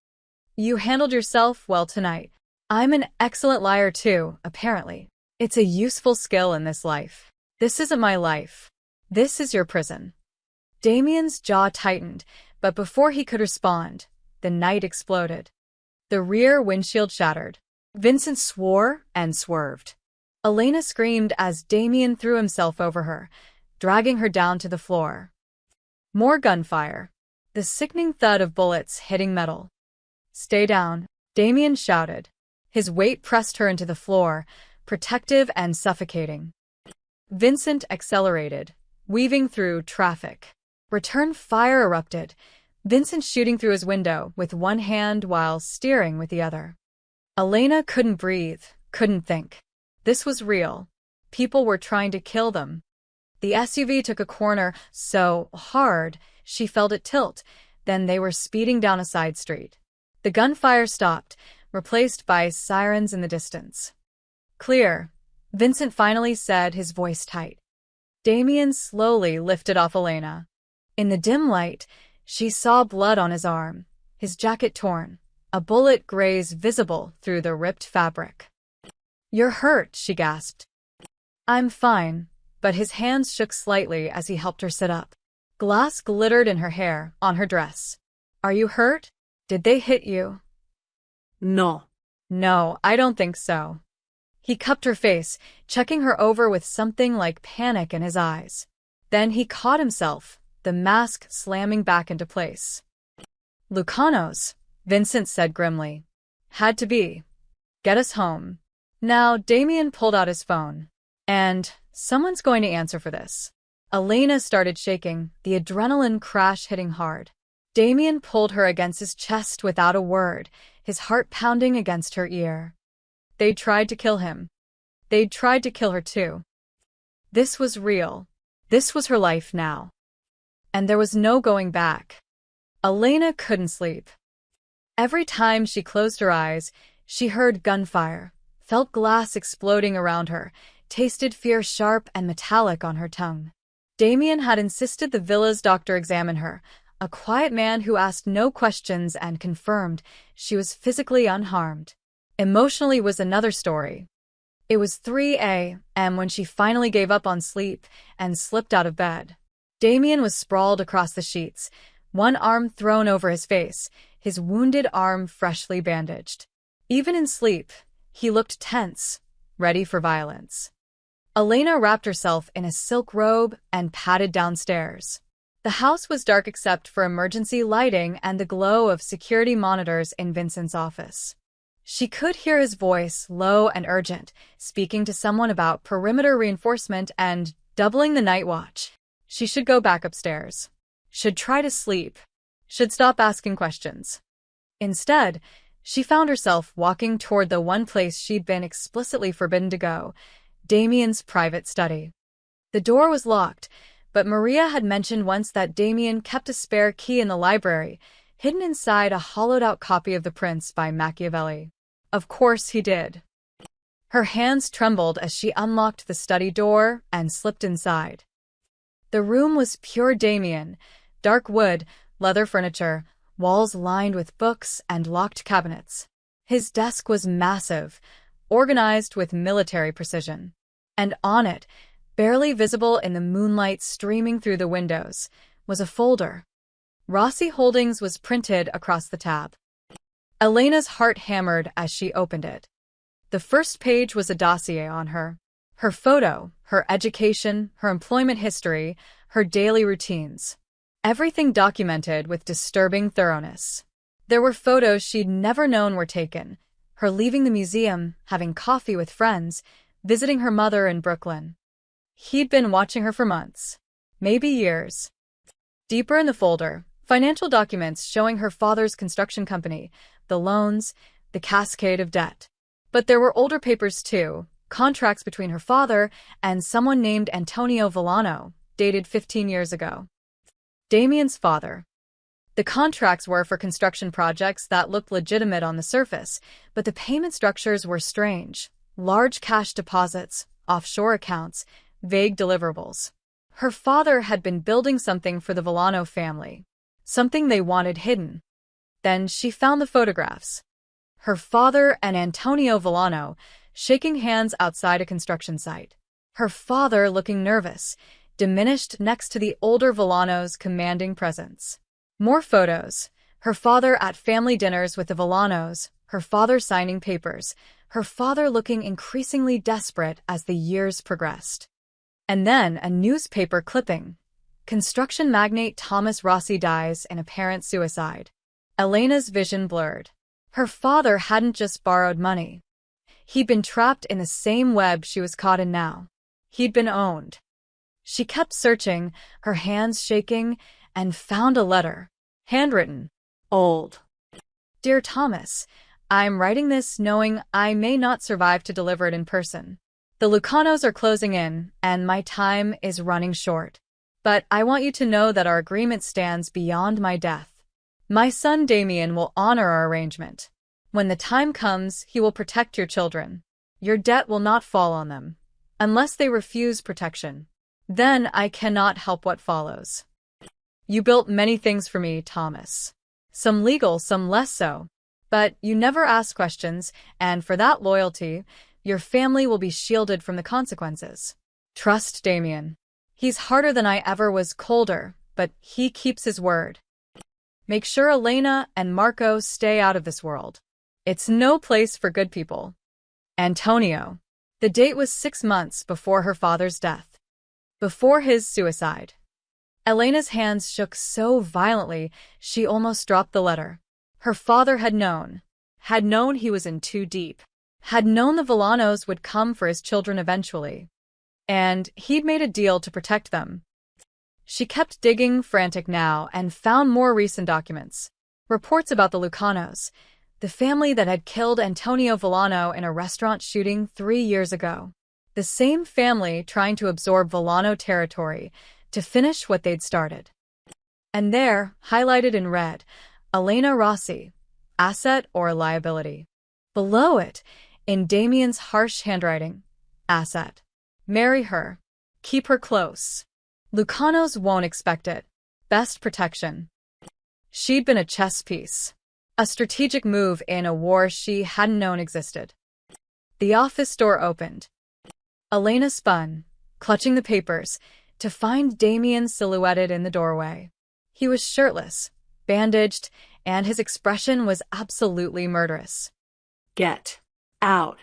"You handled yourself well tonight. I'm an excellent liar too, apparently. It's a useful skill in this life. This isn't my life. This is your prison." Damien's jaw tightened, but before he could respond, the night exploded. The rear windshield shattered. Vincent swore and swerved. Elena screamed as Damien threw himself over her, dragging her down to the floor. More gunfire. The sickening thud of bullets hitting metal. "Stay down," Damien shouted. His weight pressed her into the floor, protective and suffocating. Vincent accelerated, weaving through traffic. Return fire erupted, Vincent shooting through his window with one hand while steering with the other. Elena couldn't breathe, couldn't think. This was real. People were trying to kill them. The SUV took a corner so hard she felt it tilt, then they were speeding down a side street. The gunfire stopped, replaced by sirens in the distance. "Clear," Vincent finally said, his voice tight. Damien slowly lifted off Elena. In the dim light, she saw blood on his arm, his jacket torn, a bullet graze visible through the ripped fabric. "You're hurt," she gasped. "I'm fine," but his hands shook slightly as he helped her sit up. Glass glittered in her hair, on her dress. "Are you hurt? Did they hit you?" No. "No, I don't think so." He cupped her face, checking her over with something like panic in his eyes. Then he caught himself, the mask slamming back into place. "Lucanos," Vincent said grimly. "Had to be. Get us home." Now, Damien pulled out his phone. And someone's going to answer for this. Elena started shaking, the adrenaline crash hitting hard. Damien pulled her against his chest without a word, his heart pounding against her ear. They'd tried to kill him. They'd tried to kill her too. This was real. This was her life now. And there was no going back. Elena couldn't sleep. Every time she closed her eyes, she heard gunfire, felt glass exploding around her, tasted fear sharp and metallic on her tongue. Damien had insisted the villa's doctor examine her, a quiet man who asked no questions and confirmed she was physically unharmed. Emotionally was another story. It was 3 a.m. when she finally gave up on sleep and slipped out of bed. Damien was sprawled across the sheets, one arm thrown over his face, his wounded arm freshly bandaged. Even in sleep, he looked tense, ready for violence. Elena wrapped herself in a silk robe and padded downstairs. The house was dark except for emergency lighting and the glow of security monitors in Vincent's office. She could hear his voice, low and urgent, speaking to someone about perimeter reinforcement and doubling the night watch. She should go back upstairs. Should try to sleep. Should stop asking questions. Instead, she found herself walking toward the one place she'd been explicitly forbidden to go, Damien's private study. The door was locked, but Maria had mentioned once that Damien kept a spare key in the library, hidden inside a hollowed-out copy of The Prince by Machiavelli. Of course he did. Her hands trembled as she unlocked the study door and slipped inside. The room was pure Damien, dark wood, leather furniture, walls lined with books and locked cabinets. His desk was massive, organized with military precision. And on it, barely visible in the moonlight streaming through the windows, was a folder. Rossi Holdings was printed across the tab. Elena's heart hammered as she opened it. The first page was a dossier on her. Her photo, her education, her employment history, her daily routines. Everything documented with disturbing thoroughness. There were photos she'd never known were taken. Her leaving the museum, having coffee with friends, visiting her mother in Brooklyn. He'd been watching her for months. Maybe years. Deeper in the folder, financial documents showing her father's construction company, the loans, the cascade of debt. But there were older papers too, contracts between her father and someone named Antonio Villano, dated 15 years ago. Damien's father. The contracts were for construction projects that looked legitimate on the surface, but the payment structures were strange. Large cash deposits, offshore accounts, vague deliverables. Her father had been building something for the Villano family, something they wanted hidden. Then she found the photographs. Her father and Antonio Villano shaking hands outside a construction site. Her father looking nervous, diminished next to the older Villano's commanding presence. More photos. Her father at family dinners with the Villanos, her father signing papers, her father looking increasingly desperate as the years progressed. And then a newspaper clipping. Construction magnate Thomas Rossi dies in apparent suicide. Elena's vision blurred. Her father hadn't just borrowed money. He'd been trapped in the same web she was caught in now. He'd been owned. She kept searching, her hands shaking, and found a letter. Handwritten. Old. Dear Thomas, I'm writing this knowing I may not survive to deliver it in person. The Lucanos are closing in, and my time is running short. But I want you to know that our agreement stands beyond my death. My son Damien will honor our arrangement. When the time comes, he will protect your children. Your debt will not fall on them, unless they refuse protection. Then I cannot help what follows. You built many things for me, Thomas. Some legal, some less so. But you never asked questions, and for that loyalty, your family will be shielded from the consequences. Trust Damien. He's harder than I ever was, colder, but he keeps his word. Make sure Elena and Marco stay out of this world. It's no place for good people. Antonio. The date was 6 months before her father's death. Before his suicide. Elena's hands shook so violently she almost dropped the letter. Her father had known he was in too deep. had known the Villanos would come for his children eventually, and he'd made a deal to protect them. She kept digging, frantic now, and found more recent documents. Reports about the Lucanos, the family that had killed Antonio Villano in a restaurant shooting 3 years ago. The same family trying to absorb Villano territory to finish what they'd started. And there, highlighted in red, Elena Rossi, asset or liability. Below it, in Damien's harsh handwriting, asset. Marry her. Keep her close. Lucanos won't expect it. Best protection. She'd been a chess piece. A strategic move in a war she hadn't known existed. The office door opened. Elena spun, clutching the papers, to find Damien silhouetted in the doorway. He was shirtless, bandaged, and his expression was absolutely murderous. Get out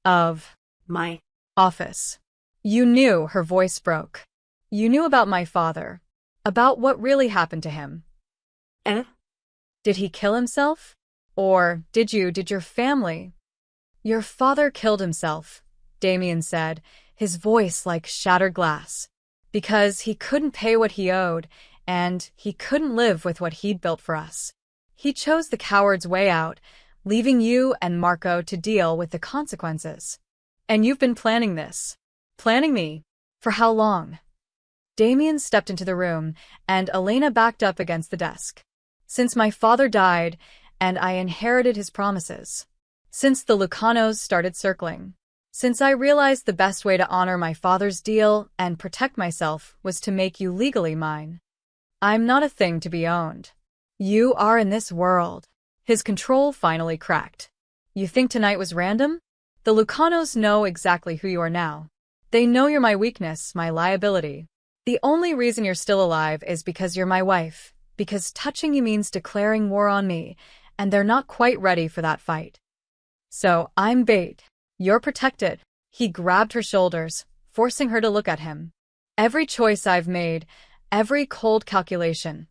Of my office. You knew, her voice broke. You knew about my father. About what really happened to him. eh? Did he kill himself? Or did your family? Your father killed himself, Damien said, his voice like shattered glass. Because he couldn't pay what he owed, and he couldn't live with what he'd built for us. He chose the coward's way out, leaving you and Marco to deal with the consequences. And you've been planning this. Planning me. For how long? Damien stepped into the room, and Elena backed up against the desk. Since my father died, and I inherited his promises. Since the Lucanos started circling. Since I realized the best way to honor my father's deal and protect myself was to make you legally mine. I'm not a thing to be owned. You are in this world. His control finally cracked. You think tonight was random? The Lucanos know exactly who you are now. They know you're my weakness, my liability. The only reason you're still alive is because you're my wife, because touching you means declaring war on me, and they're not quite ready for that fight. So, I'm bait. You're protected. He grabbed her shoulders, forcing her to look at him. Every choice I've made, every cold calculation,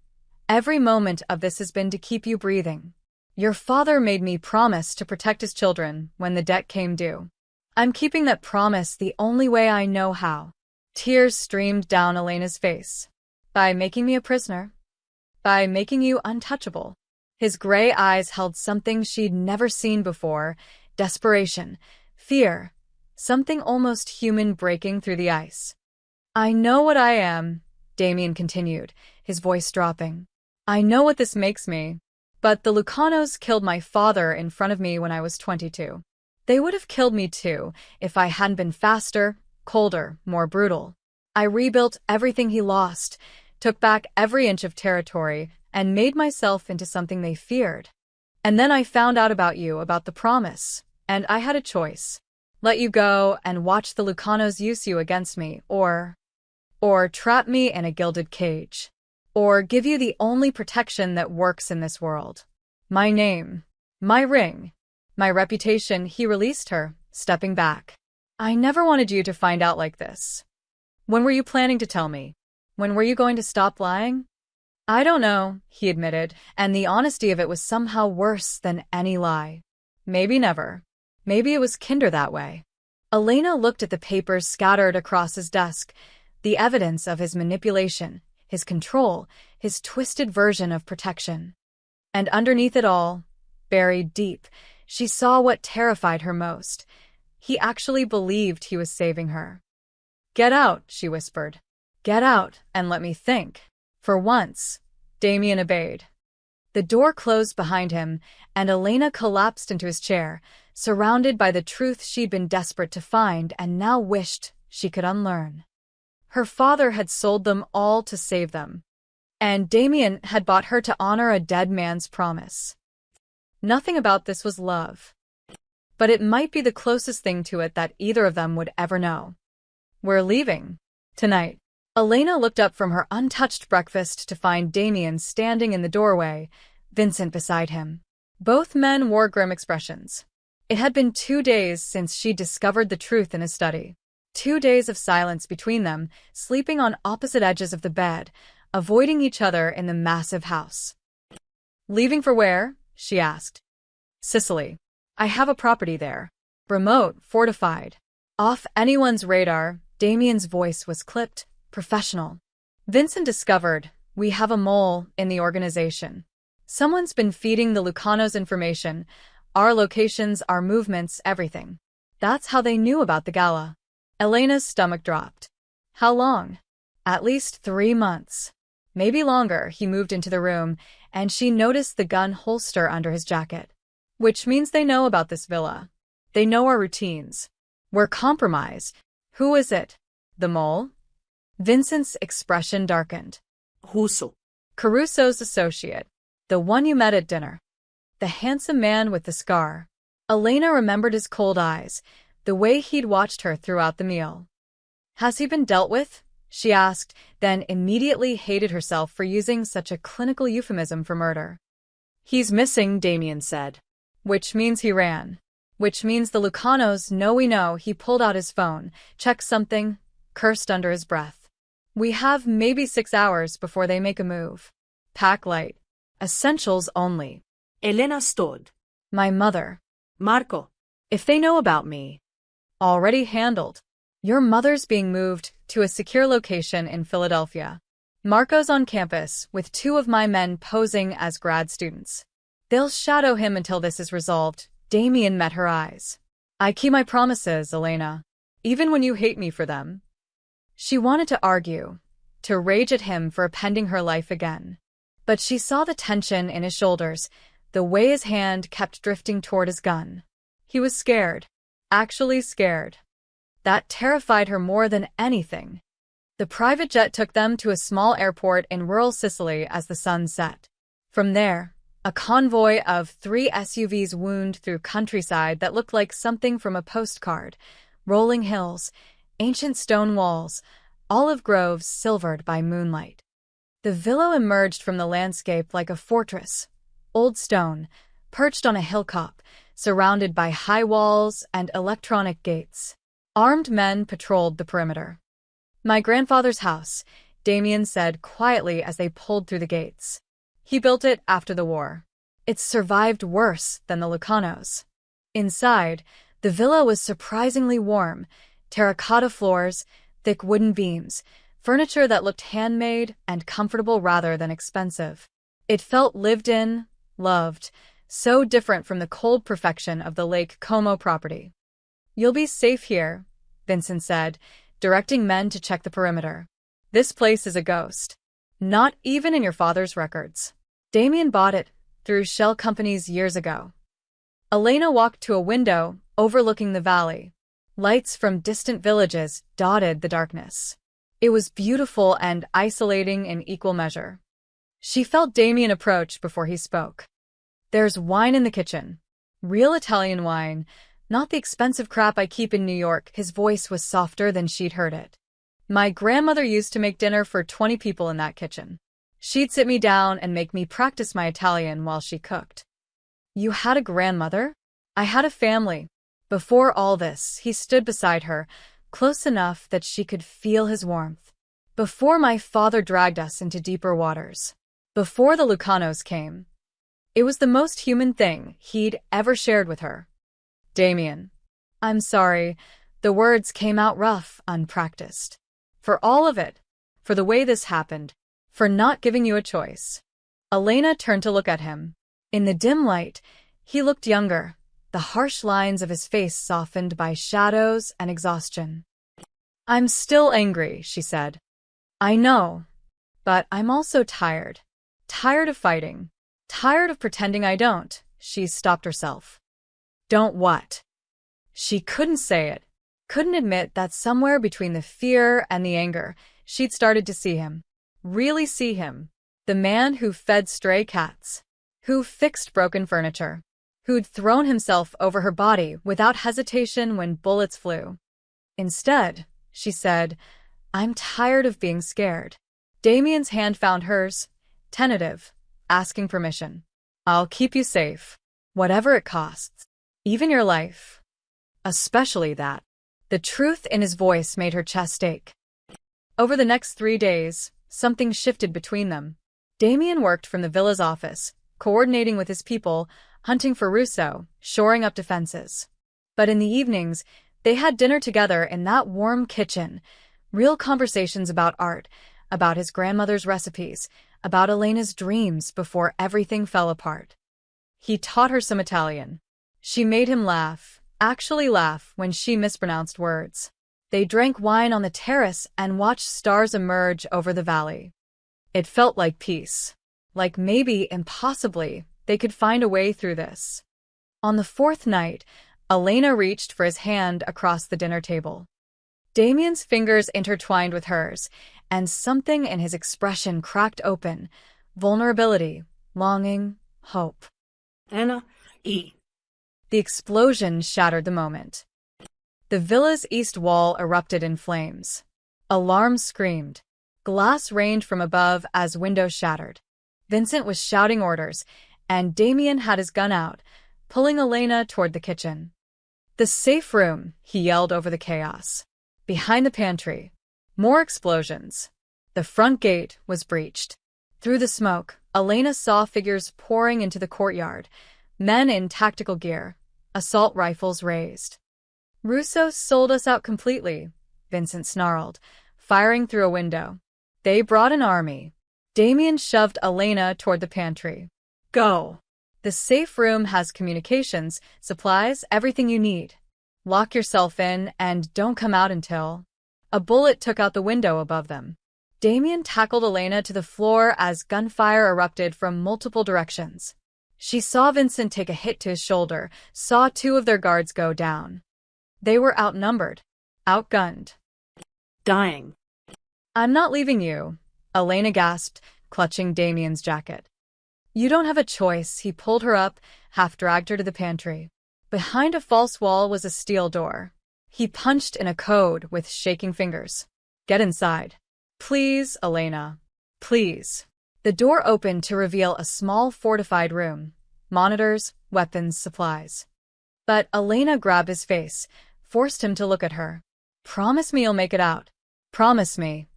every moment of this has been to keep you breathing. Your father made me promise to protect his children when the debt came due. I'm keeping that promise the only way I know how. Tears streamed down Elena's face. By making me a prisoner. By making you untouchable. His gray eyes held something she'd never seen before, desperation, fear, something almost human breaking through the ice. I know what I am, Damien continued, his voice dropping. I know what this makes me. But the Lucanos killed my father in front of me when I was 22. They would have killed me too if I hadn't been faster, colder, more brutal. I rebuilt everything he lost, took back every inch of territory, and made myself into something they feared. And then I found out about you, about the promise, and I had a choice. Let you go and watch the Lucanos use you against me, or trap me in a gilded cage. Or give you the only protection that works in this world. My name. My ring. My reputation. He released her, stepping back. I never wanted you to find out like this. When were you planning to tell me? When were you going to stop lying? I don't know, he admitted, and the honesty of it was somehow worse than any lie. Maybe never. Maybe it was kinder that way. Elena looked at the papers scattered across his desk, the evidence of his manipulation, his control, his twisted version of protection. And underneath it all, buried deep, she saw what terrified her most. He actually believed he was saving her. Get out, she whispered. Get out and let me think. For once, Damien obeyed. The door closed behind him, and Elena collapsed into his chair, surrounded by the truth she'd been desperate to find and now wished she could unlearn. Her father had sold them all to save them. And Damien had bought her to honor a dead man's promise. Nothing about this was love. But it might be the closest thing to it that either of them would ever know. We're leaving. Tonight. Elena looked up from her untouched breakfast to find Damien standing in the doorway, Vincent beside him. Both men wore grim expressions. It had been 2 days since she discovered the truth in his study. 2 days of silence between them, sleeping on opposite edges of the bed, avoiding each other in the massive house. Leaving for where? She asked. Sicily. I have a property there. Remote, fortified. Off anyone's radar, Damien's voice was clipped, professional. Vincent discovered, we have a mole in the organization. Someone's been feeding the Lucanos information, our locations, our movements, everything. That's how they knew about the gala. Elena's stomach dropped. How long? At least 3 months. Maybe longer. He moved into the room, and she noticed the gun holster under his jacket. Which means they know about this villa. They know our routines. We're compromised. Who is it? The mole? Vincent's expression darkened. Russo. Caruso's associate. The one you met at dinner. The handsome man with the scar. Elena remembered his cold eyes, the way he'd watched her throughout the meal. Has he been dealt with? She asked, then immediately hated herself for using such a clinical euphemism for murder. He's missing, Damien said. Which means he ran. Which means the Lucanos know we know. He pulled out his phone, checked something, cursed under his breath. We have maybe 6 hours before they make a move. Pack light. Essentials only. Elena stood. My mother. Marco. If they know about me. Already handled. Your mother's being moved to a secure location in Philadelphia. Marco's on campus with 2 of my men posing as grad students. They'll shadow him until this is resolved. Damien met her eyes. I keep my promises, Elena. Even when you hate me for them. She wanted to argue, to rage at him for appending her life again. But she saw the tension in his shoulders, the way his hand kept drifting toward his gun. He was scared. Actually scared. That terrified her more than anything. The private jet took them to a small airport in rural Sicily as the sun set. From there, a convoy of 3 SUVs wound through countryside that looked like something from a postcard. Rolling hills, ancient stone walls, olive groves silvered by moonlight. The villa emerged from the landscape like a fortress, old stone, perched on a hilltop, surrounded by high walls and electronic gates. Armed men patrolled the perimeter. My grandfather's house, Damien said quietly as they pulled through the gates. He built it after the war. It's survived worse than the Lucanos. Inside, the villa was surprisingly warm. Terracotta floors, thick wooden beams, furniture that looked handmade and comfortable rather than expensive. It felt lived in, loved, so different from the cold perfection of the Lake Como property. You'll be safe here, Vincent said, directing men to check the perimeter. This place is a ghost. Not even in your father's records. Damien bought it through shell companies years ago. Elena walked to a window overlooking the valley. Lights from distant villages dotted the darkness. It was beautiful and isolating in equal measure. She felt Damien approach before he spoke. There's wine in the kitchen. Real Italian wine, not the expensive crap I keep in New York. His voice was softer than she'd heard it. My grandmother used to make dinner for 20 people in that kitchen. She'd sit me down and make me practice my Italian while she cooked. You had a grandmother? I had a family. Before all this, he stood beside her, close enough that she could feel his warmth. Before my father dragged us into deeper waters. Before the Lucanos came. It was the most human thing he'd ever shared with her. Damien. I'm sorry. The words came out rough, unpracticed. For all of it. For the way this happened. For not giving you a choice. Elena turned to look at him. In the dim light, he looked younger, the harsh lines of his face softened by shadows and exhaustion. I'm still angry, she said. I know. But I'm also tired. Tired of fighting. Tired of pretending I don't. She stopped herself. Don't what? She couldn't say it. Couldn't admit that somewhere between the fear and the anger, she'd started to see him. Really see him. The man who fed stray cats. Who fixed broken furniture. Who'd thrown himself over her body without hesitation when bullets flew. Instead, she said, I'm tired of being scared. Damien's hand found hers, tentative, asking permission. I'll keep you safe. Whatever it costs. Even your life. Especially that. The truth in his voice made her chest ache. Over the next 3 days, something shifted between them. Damien worked from the villa's office, coordinating with his people, hunting for Russo, shoring up defenses. But in the evenings, they had dinner together in that warm kitchen, real conversations about art, about his grandmother's recipes, about Elena's dreams before everything fell apart. He taught her some Italian. She made him laugh, actually laugh, when she mispronounced words. They drank wine on the terrace and watched stars emerge over the valley. It felt like peace. Like maybe, impossibly, they could find a way through this. On the fourth night, Elena reached for his hand across the dinner table. Damien's fingers intertwined with hers, and something in his expression cracked open. Vulnerability, longing, hope. Anna, E. The explosion shattered the moment. The villa's east wall erupted in flames. Alarms screamed. Glass rained from above as windows shattered. Vincent was shouting orders, and Damien had his gun out, pulling Elena toward the kitchen. "The safe room," he yelled over the chaos. Behind the pantry. More explosions. The front gate was breached. Through the smoke, Elena saw figures pouring into the courtyard, men in tactical gear, assault rifles raised. "Russo sold us out completely," Vincent snarled, firing through a window. "They brought an army." Damien shoved Elena toward the pantry. "Go. The safe room has communications, supplies, everything you need. Lock yourself in and don't come out until—" A bullet took out the window above them. Damien tackled Elena to the floor as gunfire erupted from multiple directions. She saw Vincent take a hit to his shoulder, saw two of their guards go down. They were outnumbered, outgunned. Dying. "I'm not leaving you," Elena gasped, clutching Damien's jacket. "You don't have a choice." He pulled her up, half-dragged her to the pantry. Behind a false wall was a steel door. He punched in a code with shaking fingers. "Get inside." "Please, Elena. Please." The door opened to reveal a small fortified room. Monitors, weapons, supplies. But Elena grabbed his face, forced him to look at her. "Promise me you'll make it out. Promise me."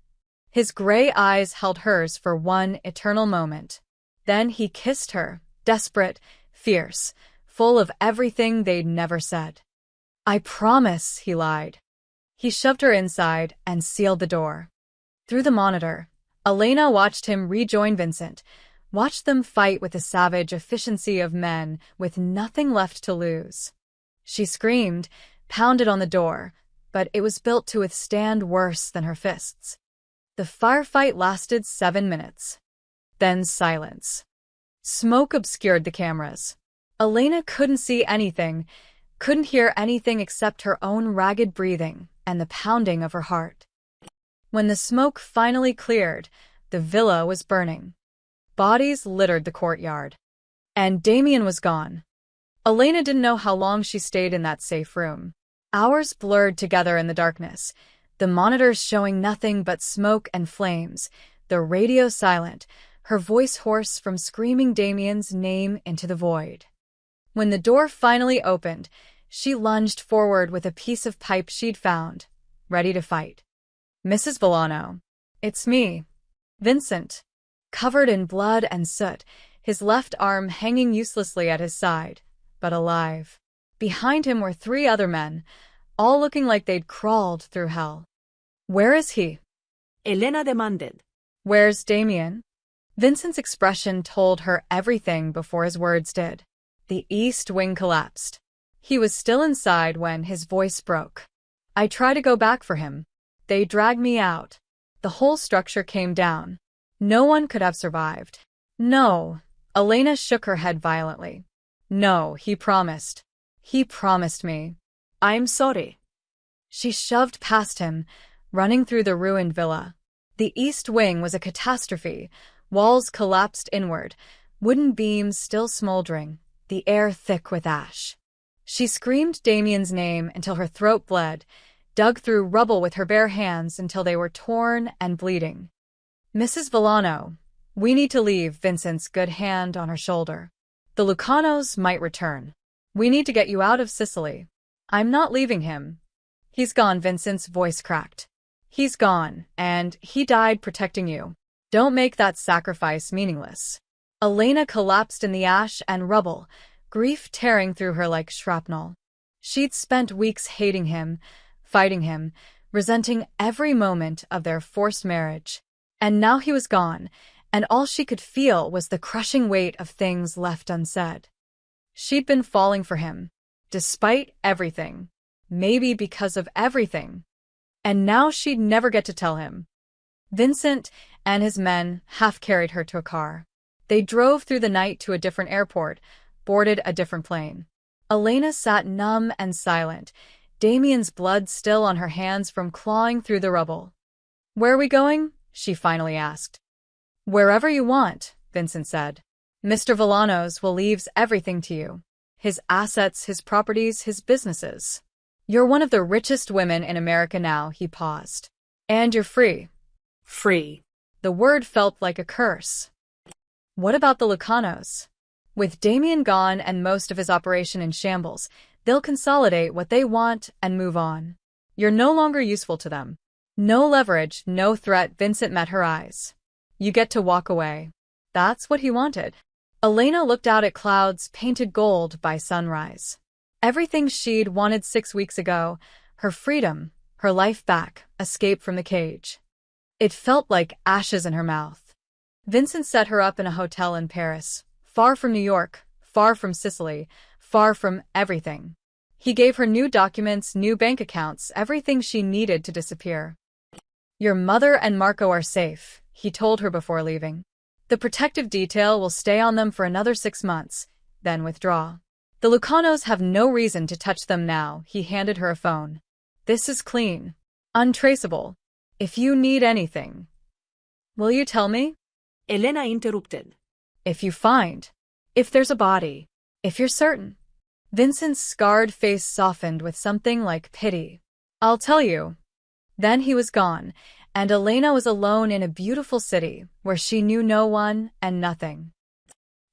His gray eyes held hers for one eternal moment. Then he kissed her, desperate, fierce, full of everything they'd never said. "I promise," he lied. He shoved her inside and sealed the door. Through the monitor, Elena watched him rejoin Vincent, watched them fight with the savage efficiency of men with nothing left to lose. She screamed, pounded on the door, but it was built to withstand worse than her fists. The firefight lasted 7 minutes. Then silence. Smoke obscured the cameras. Elena couldn't see anything, couldn't hear anything except her own ragged breathing and the pounding of her heart. When the smoke finally cleared, the villa was burning. Bodies littered the courtyard. And Damien was gone. Elena didn't know how long she stayed in that safe room. Hours blurred together in the darkness, the monitors showing nothing but smoke and flames, the radio silent, her voice hoarse from screaming Damien's name into the void. When the door finally opened, she lunged forward with a piece of pipe she'd found, ready to fight. "Mrs. Villano, it's me, Vincent." Covered in blood and soot, his left arm hanging uselessly at his side, but alive. Behind him were 3 other men, all looking like they'd crawled through hell. "Where is he?" Elena demanded. "Where's Damien?" Vincent's expression told her everything before his words did. The east wing collapsed. He was still inside when his voice broke. "I tried to go back for him. They dragged me out." The whole structure came down. No one could have survived. "No." Elena shook her head violently. "No, he promised. He promised me." "I'm sorry." She shoved past him, running through the ruined villa. The east wing was a catastrophe. Walls collapsed inward, wooden beams still smoldering, the air thick with ash. She screamed Damien's name until her throat bled, dug through rubble with her bare hands until they were torn and bleeding. "Mrs. Villano, we need to leave." Vincent's good hand on her shoulder. "The Lucanos might return. We need to get you out of Sicily." "I'm not leaving him." "He's gone." Vincent's voice cracked. "He's gone, and he died protecting you. Don't make that sacrifice meaningless." Elena collapsed in the ash and rubble, grief tearing through her like shrapnel. She'd spent weeks hating him, fighting him, resenting every moment of their forced marriage. And now he was gone, and all she could feel was the crushing weight of things left unsaid. She'd been falling for him, despite everything, maybe because of everything. And now she'd never get to tell him. Vincent and his men half-carried her to a car. They drove through the night to a different airport, boarded a different plane. Elena sat numb and silent, Damien's blood still on her hands from clawing through the rubble. "Where are we going?" she finally asked. "Wherever you want," Vincent said. "Mr. Villanos will leave everything to you. His assets, his properties, his businesses. You're one of the richest women in America now," he paused. "And you're free." Free. The word felt like a curse. What about the Lucanos? With Damien gone and most of his operation in shambles, they'll consolidate what they want and move on. You're no longer useful to them. No leverage, no threat. Vincent met her eyes. You get to walk away. That's what he wanted. Elena looked out at clouds painted gold by sunrise. Everything she'd wanted 6 weeks ago, her freedom, her life back, escape from the cage. It felt like ashes in her mouth. Vincent set her up in a hotel in Paris, far from New York, far from Sicily, far from everything. He gave her new documents, new bank accounts, everything she needed to disappear. Your mother and Marco are safe, he told her before leaving. The protective detail will stay on them for another 6 months, then withdraw. The Lucanos have no reason to touch them now. He handed her a phone. This is clean. Untraceable. If you need anything. Will you tell me? Elena interrupted. If you find. If there's a body. If you're certain. Vincent's scarred face softened with something like pity. I'll tell you. Then he was gone, and Elena was alone in a beautiful city where she knew no one and nothing.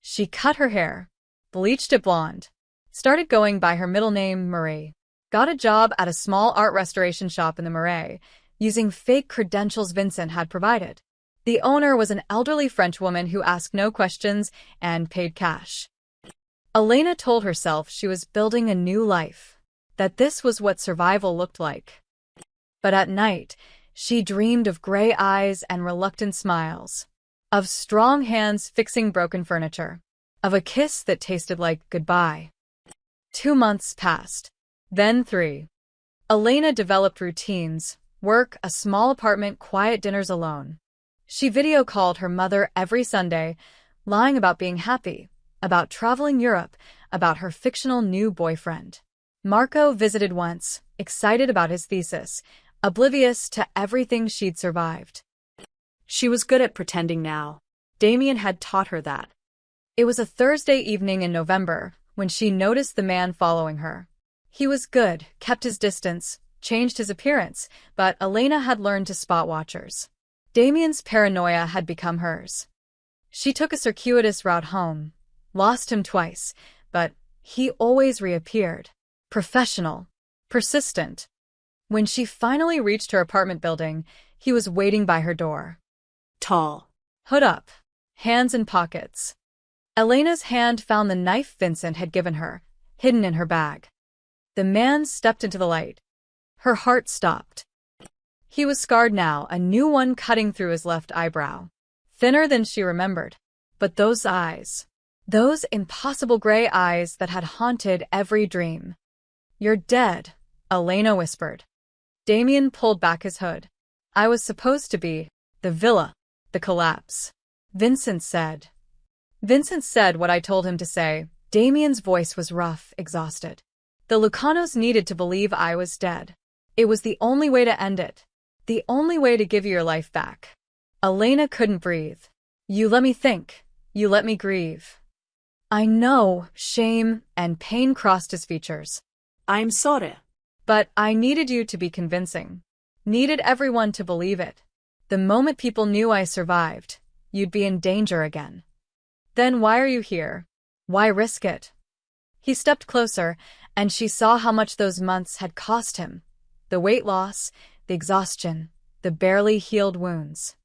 She cut her hair, bleached it blonde, started going by her middle name Marie, got a job at a small art restoration shop in the Marais, using fake credentials Vincent had provided. The owner was an elderly French woman who asked no questions and paid cash. Elena told herself she was building a new life, that this was what survival looked like. But at night, she dreamed of gray eyes and reluctant smiles, of strong hands fixing broken furniture, of a kiss that tasted like goodbye. 2 months passed, then 3. Elena developed routines, work, a small apartment, quiet dinners alone. She video called her mother every Sunday, lying about being happy, about traveling Europe, about her fictional new boyfriend. Marco visited once, excited about his thesis, oblivious to everything she'd survived. She was good at pretending now. Damien had taught her that. It was a Thursday evening in November when she noticed the man following her. He was good, kept his distance, changed his appearance, but Elena had learned to spot watchers. Damien's paranoia had become hers. She took a circuitous route home, lost him twice, but he always reappeared. Professional, persistent. When she finally reached her apartment building, he was waiting by her door. Tall. Hood up, hands in pockets. Elena's hand found the knife Vincent had given her, hidden in her bag. The man stepped into the light. Her heart stopped. He was scarred now, a new one cutting through his left eyebrow. Thinner than she remembered. But those eyes. Those impossible gray eyes that had haunted every dream. You're dead, Elena whispered. Damien pulled back his hood. I was supposed to be. The villa. The collapse. Vincent said what I told him to say. Damien's voice was rough, exhausted. The Lucanos needed to believe I was dead. It was the only way to end it. The only way to give you your life back. Elena couldn't breathe. You let me think. You let me grieve. I know, shame and pain crossed his features. I'm sorry. But I needed you to be convincing. Needed everyone to believe it. The moment people knew I survived, you'd be in danger again. Then why are you here? Why risk it? He stepped closer, and she saw how much those months had cost him. The weight loss, the exhaustion, the barely healed wounds.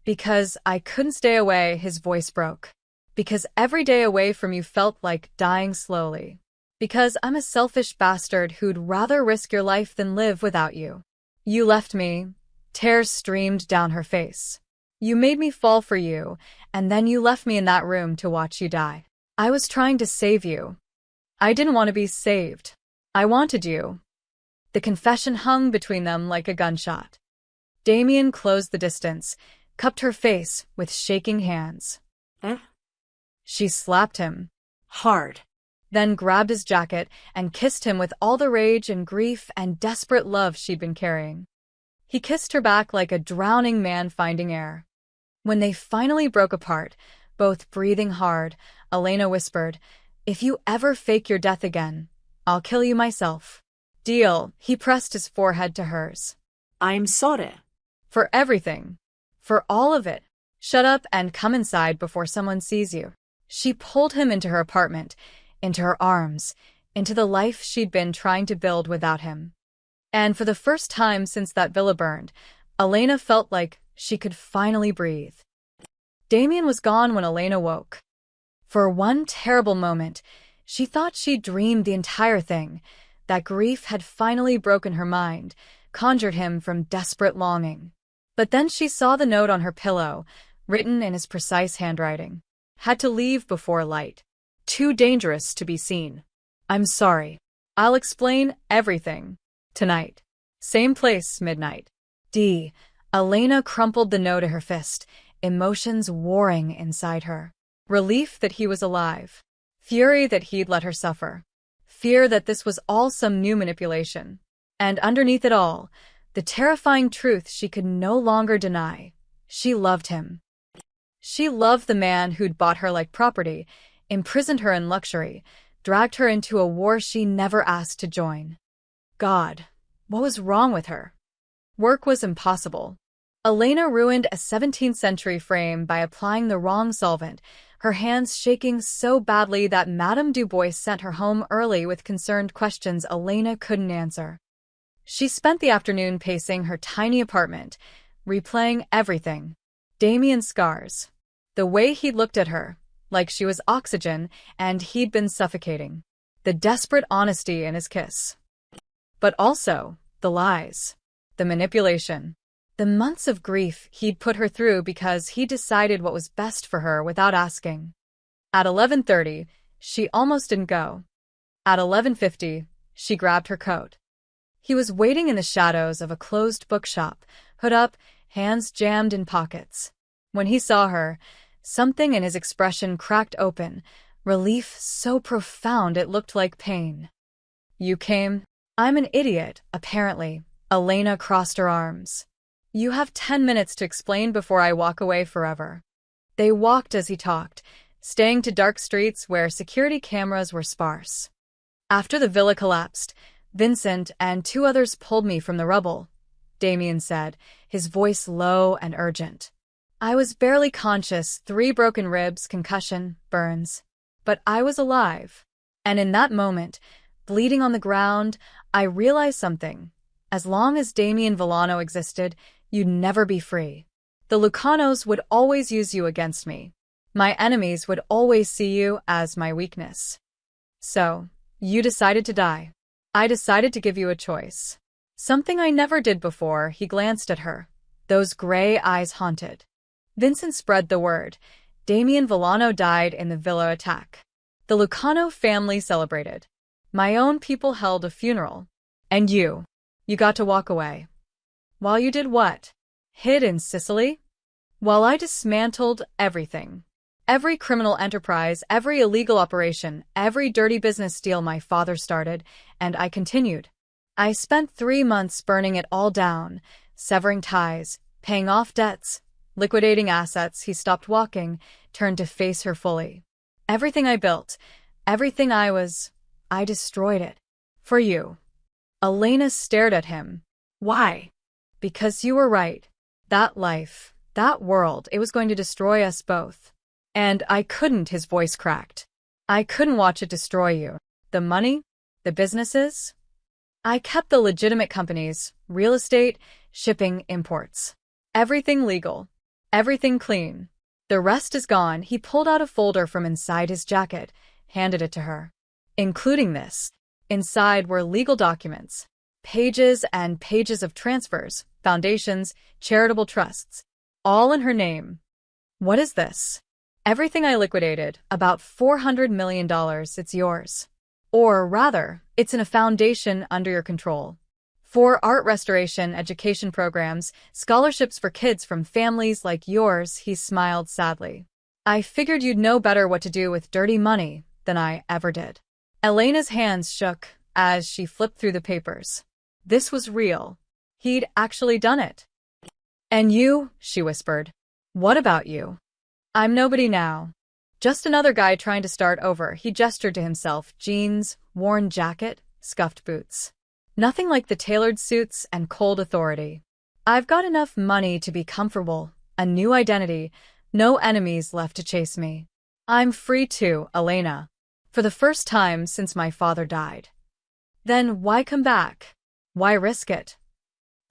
Because I couldn't stay away, his voice broke. Because every day away from you felt like dying slowly. Because I'm a selfish bastard who'd rather risk your life than live without you. You left me. Tears streamed down her face. You made me fall for you, and then you left me in that room to watch you die. I was trying to save you. I didn't want to be saved. I wanted you. The confession hung between them like a gunshot. Damien closed the distance, cupped her face with shaking hands. Eh? She slapped him. Hard. Then grabbed his jacket and kissed him with all the rage and grief and desperate love she'd been carrying. He kissed her back like a drowning man finding air. When they finally broke apart, both breathing hard, Elena whispered, "If you ever fake your death again, I'll kill you myself." Deal. He pressed his forehead to hers. I'm sorry. For everything. For all of it. Shut up and come inside before someone sees you. She pulled him into her apartment, into her arms, into the life she'd been trying to build without him. And for the first time since that villa burned, Elena felt like she could finally breathe. Damien was gone when Elena woke. For one terrible moment, she thought she'd dreamed the entire thing, that grief had finally broken her mind, conjured him from desperate longing. But then she saw the note on her pillow, written in his precise handwriting. Had to leave before light. Too dangerous to be seen. I'm sorry. I'll explain everything. Tonight. Same place, midnight. D. Elena crumpled the note in her fist, emotions warring inside her. Relief that he was alive. Fury that he'd let her suffer. Fear that this was all some new manipulation. And underneath it all, the terrifying truth she could no longer deny. She loved him. She loved the man who'd bought her like property, imprisoned her in luxury, dragged her into a war she never asked to join. God, what was wrong with her? Work was impossible. Elena ruined a 17th-century frame by applying the wrong solvent, her hands shaking so badly that Madame Dubois sent her home early with concerned questions Elena couldn't answer. She spent the afternoon pacing her tiny apartment, replaying everything. Damien's scars. The way he'd looked at her, like she was oxygen and he'd been suffocating. The desperate honesty in his kiss. But also, the lies. The manipulation. The months of grief he'd put her through because he decided what was best for her without asking. At 11:30, she almost didn't go. At 11:50, she grabbed her coat. He was waiting in the shadows of a closed bookshop, hood up, hands jammed in pockets. When he saw her, something in his expression cracked open, relief so profound it looked like pain. You came? I'm an idiot, apparently. Elena crossed her arms. You have 10 minutes to explain before I walk away forever. They walked as he talked, staying to dark streets where security cameras were sparse. After the villa collapsed, Vincent and 2 others pulled me from the rubble, Damien said, his voice low and urgent. I was barely conscious, 3 broken ribs, concussion, burns. But I was alive. And in that moment, bleeding on the ground, I realized something. As long as Damien Villano existed, you'd never be free. The Lucanos would always use you against me. My enemies would always see you as my weakness. So, you decided to die. I decided to give you a choice. Something I never did before. He glanced at her. Those gray eyes haunted. Vincent spread the word. Damien Villano died in the villa attack. The Lucano family celebrated. My own people held a funeral. And you got to walk away. While you did what? Hid in Sicily? While I dismantled everything. Every criminal enterprise, every illegal operation, every dirty business deal my father started, and I continued. I spent 3 months burning it all down, severing ties, paying off debts, liquidating assets. He stopped walking, turned to face her fully. Everything I built, everything I destroyed it. For you. Elena stared at him. Why? Because you were right. That life, that world, it was going to destroy us both. And I couldn't, his voice cracked. I couldn't watch it destroy you. The money? The businesses? I kept the legitimate companies, real estate, shipping, imports. Everything legal. Everything clean. The rest is gone. He pulled out a folder from inside his jacket, handed it to her. including this. Inside were legal documents, pages and pages of transfers, foundations, charitable trusts, all in her name. What is this? Everything I liquidated, about $400 million, it's yours. Or rather, it's in a foundation under your control. For art restoration, education programs, scholarships for kids from families like yours, he smiled sadly. I figured you'd know better what to do with dirty money than I ever did. Elena's hands shook as she flipped through the papers. This was real. He'd actually done it. And you, she whispered. What about you? I'm nobody now. Just another guy trying to start over, he gestured to himself, jeans, worn jacket, scuffed boots. Nothing like the tailored suits and cold authority. I've got enough money to be comfortable, a new identity, no enemies left to chase me. I'm free too, Elena. For the first time since my father died. Then why come back? Why risk it?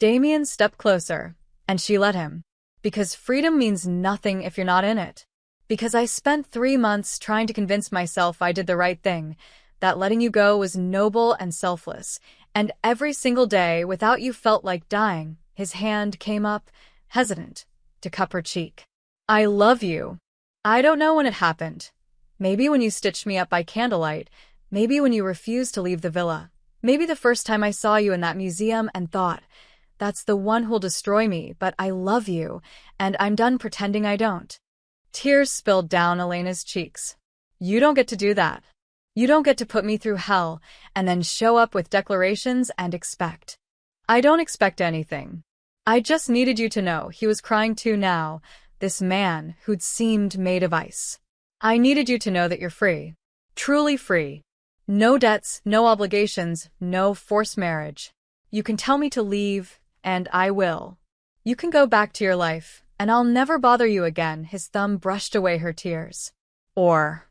Damien stepped closer, and she let him. Because freedom means nothing if you're not in it. Because I spent 3 months trying to convince myself I did the right thing, that letting you go was noble and selfless, and every single day, without you felt like dying. His hand came up, hesitant, to cup her cheek. I love you. I don't know when it happened. Maybe when you stitched me up by candlelight, maybe when you refused to leave the villa, maybe the first time I saw you in that museum and thought, that's the one who'll destroy me, but I love you, and I'm done pretending I don't. Tears spilled down Elena's cheeks. You don't get to do that. You don't get to put me through hell and then show up with declarations and expect. I don't expect anything. I just needed you to know he was crying too now, this man who'd seemed made of ice. I needed you to know that you're free. Truly free. No debts, no obligations, no forced marriage. You can tell me to leave, and I will. You can go back to your life, and I'll never bother you again. His thumb brushed away her tears. Or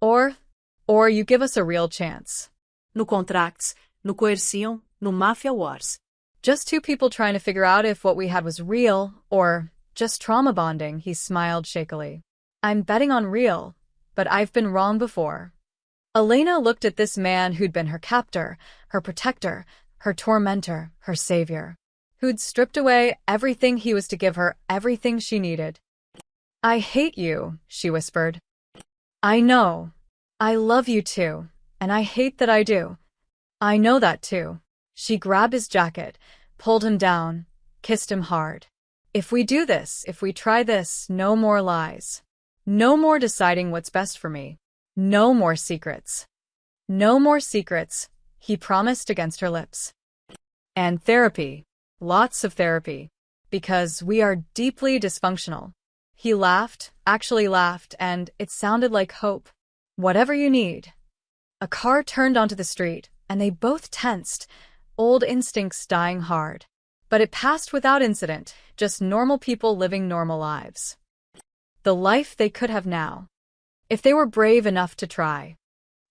you give us a real chance. No contracts, no coerciam, no Mafia wars. Just two people trying to figure out if what we had was real, or just trauma bonding, he smiled shakily. I'm betting on real, but I've been wrong before. Elena looked at this man who'd been her captor, her protector, her tormentor, her savior, who'd stripped away everything he was to give her, everything she needed. I hate you, she whispered. I know. I love you too, and I hate that I do. I know that too. She grabbed his jacket, pulled him down, kissed him hard. If we do this, if we try this, no more lies. No more deciding what's best for me. No more secrets. No more secrets, he promised against her lips. And therapy. Lots of therapy. Because we are deeply dysfunctional. He laughed, actually laughed, and it sounded like hope. Whatever you need. A car turned onto the street, and they both tensed, old instincts dying hard. But it passed without incident, just normal people living normal lives. The life they could have now. If they were brave enough to try.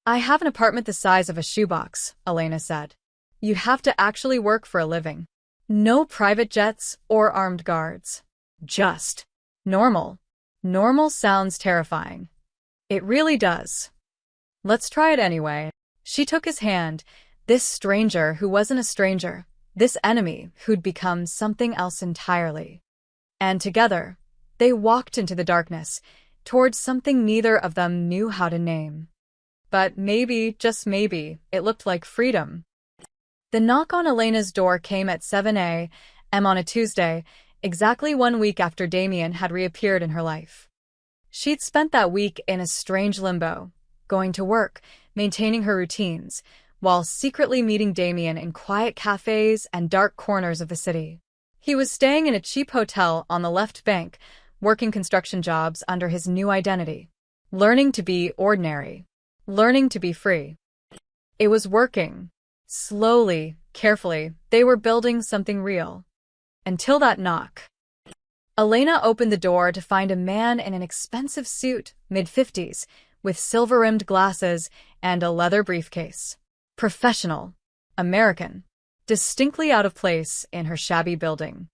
I have an apartment the size of a shoebox, Elena said. You have to actually work for a living. No private jets or armed guards. Just normal. Normal sounds terrifying. It really does. Let's try it anyway. She took his hand, this stranger who wasn't a stranger, this enemy who'd become something else entirely. And together, they walked into the darkness, towards something neither of them knew how to name. But maybe, just maybe, it looked like freedom. The knock on Elena's door came at 7 a.m. on a Tuesday, exactly 1 week after Damien had reappeared in her life. She'd spent that week in a strange limbo, going to work, maintaining her routines, while secretly meeting Damien in quiet cafes and dark corners of the city. He was staying in a cheap hotel on the left bank, working construction jobs under his new identity. Learning to be ordinary. Learning to be free. It was working. Slowly, carefully, they were building something real. Until that knock. Elena opened the door to find a man in an expensive suit, mid-50s, with silver-rimmed glasses and a leather briefcase. Professional. American. Distinctly out of place in her shabby building.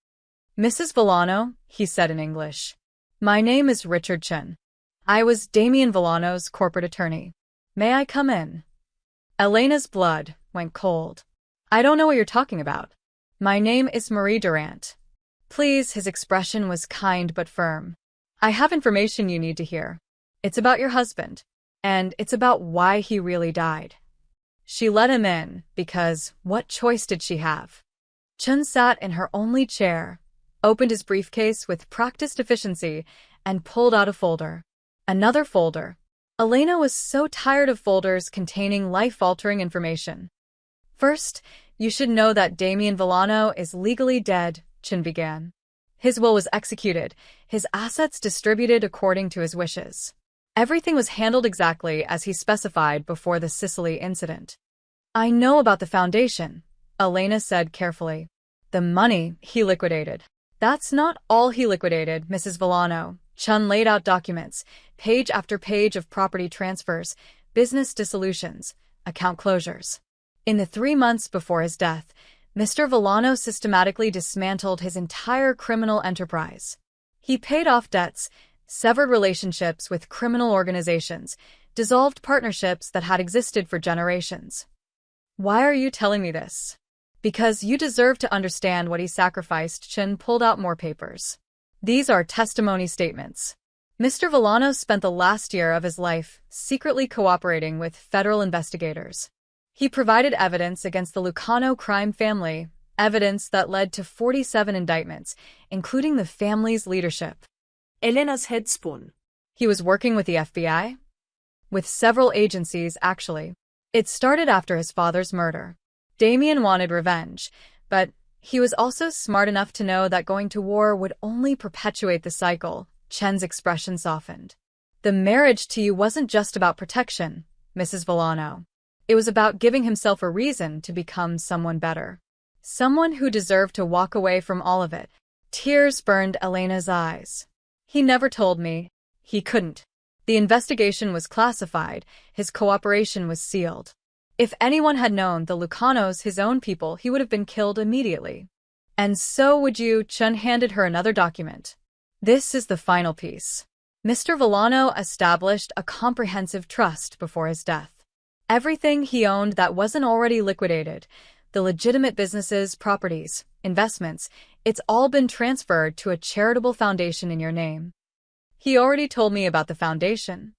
Mrs. Villano, he said in English. My name is Richard Chen. I was Damien Villano's corporate attorney. May I come in? Elena's blood went cold. I don't know what you're talking about. My name is Marie Durant. Please, his expression was kind but firm. I have information you need to hear. It's about your husband, and it's about why he really died. She let him in because what choice did she have? Chun sat in her only chair, opened his briefcase with practiced efficiency, and pulled out a folder. Another folder. Elena was so tired of folders containing life-altering information. First, you should know that Damien Villano is legally dead, Chun began. His will was executed, his assets distributed according to his wishes. Everything was handled exactly as he specified before the Sicily incident. I know about the foundation, Elena said carefully. The money he liquidated. That's not all he liquidated, Mrs. Villano. Chun laid out documents, page after page of property transfers, business dissolutions, account closures. In the 3 months before his death, Mr. Villano systematically dismantled his entire criminal enterprise. He paid off debts, severed relationships with criminal organizations, dissolved partnerships that had existed for generations. Why are you telling me this? Because you deserve to understand what he sacrificed. Chun pulled out more papers. These are testimony statements. Mr. Villano spent the last year of his life secretly cooperating with federal investigators. He provided evidence against the Lucano crime family, evidence that led to 47 indictments, including the family's leadership. Elena's head spun. He was working with the FBI? With several agencies, actually. It started after his father's murder. Damien wanted revenge, but he was also smart enough to know that going to war would only perpetuate the cycle. Chen's expression softened. The marriage to you wasn't just about protection, Mrs. Villano. It was about giving himself a reason to become someone better. Someone who deserved to walk away from all of it. Tears burned Elena's eyes. He never told me. He couldn't. The investigation was classified, his cooperation was sealed. If anyone had known the Lucanos, his own people, he would have been killed immediately. And so would you. Chun handed her another document. This is the final piece. Mr. Villano established a comprehensive trust before his death. Everything he owned that wasn't already liquidated, the legitimate businesses, properties, investments, it's all been transferred to a charitable foundation in your name. He already told me about the foundation.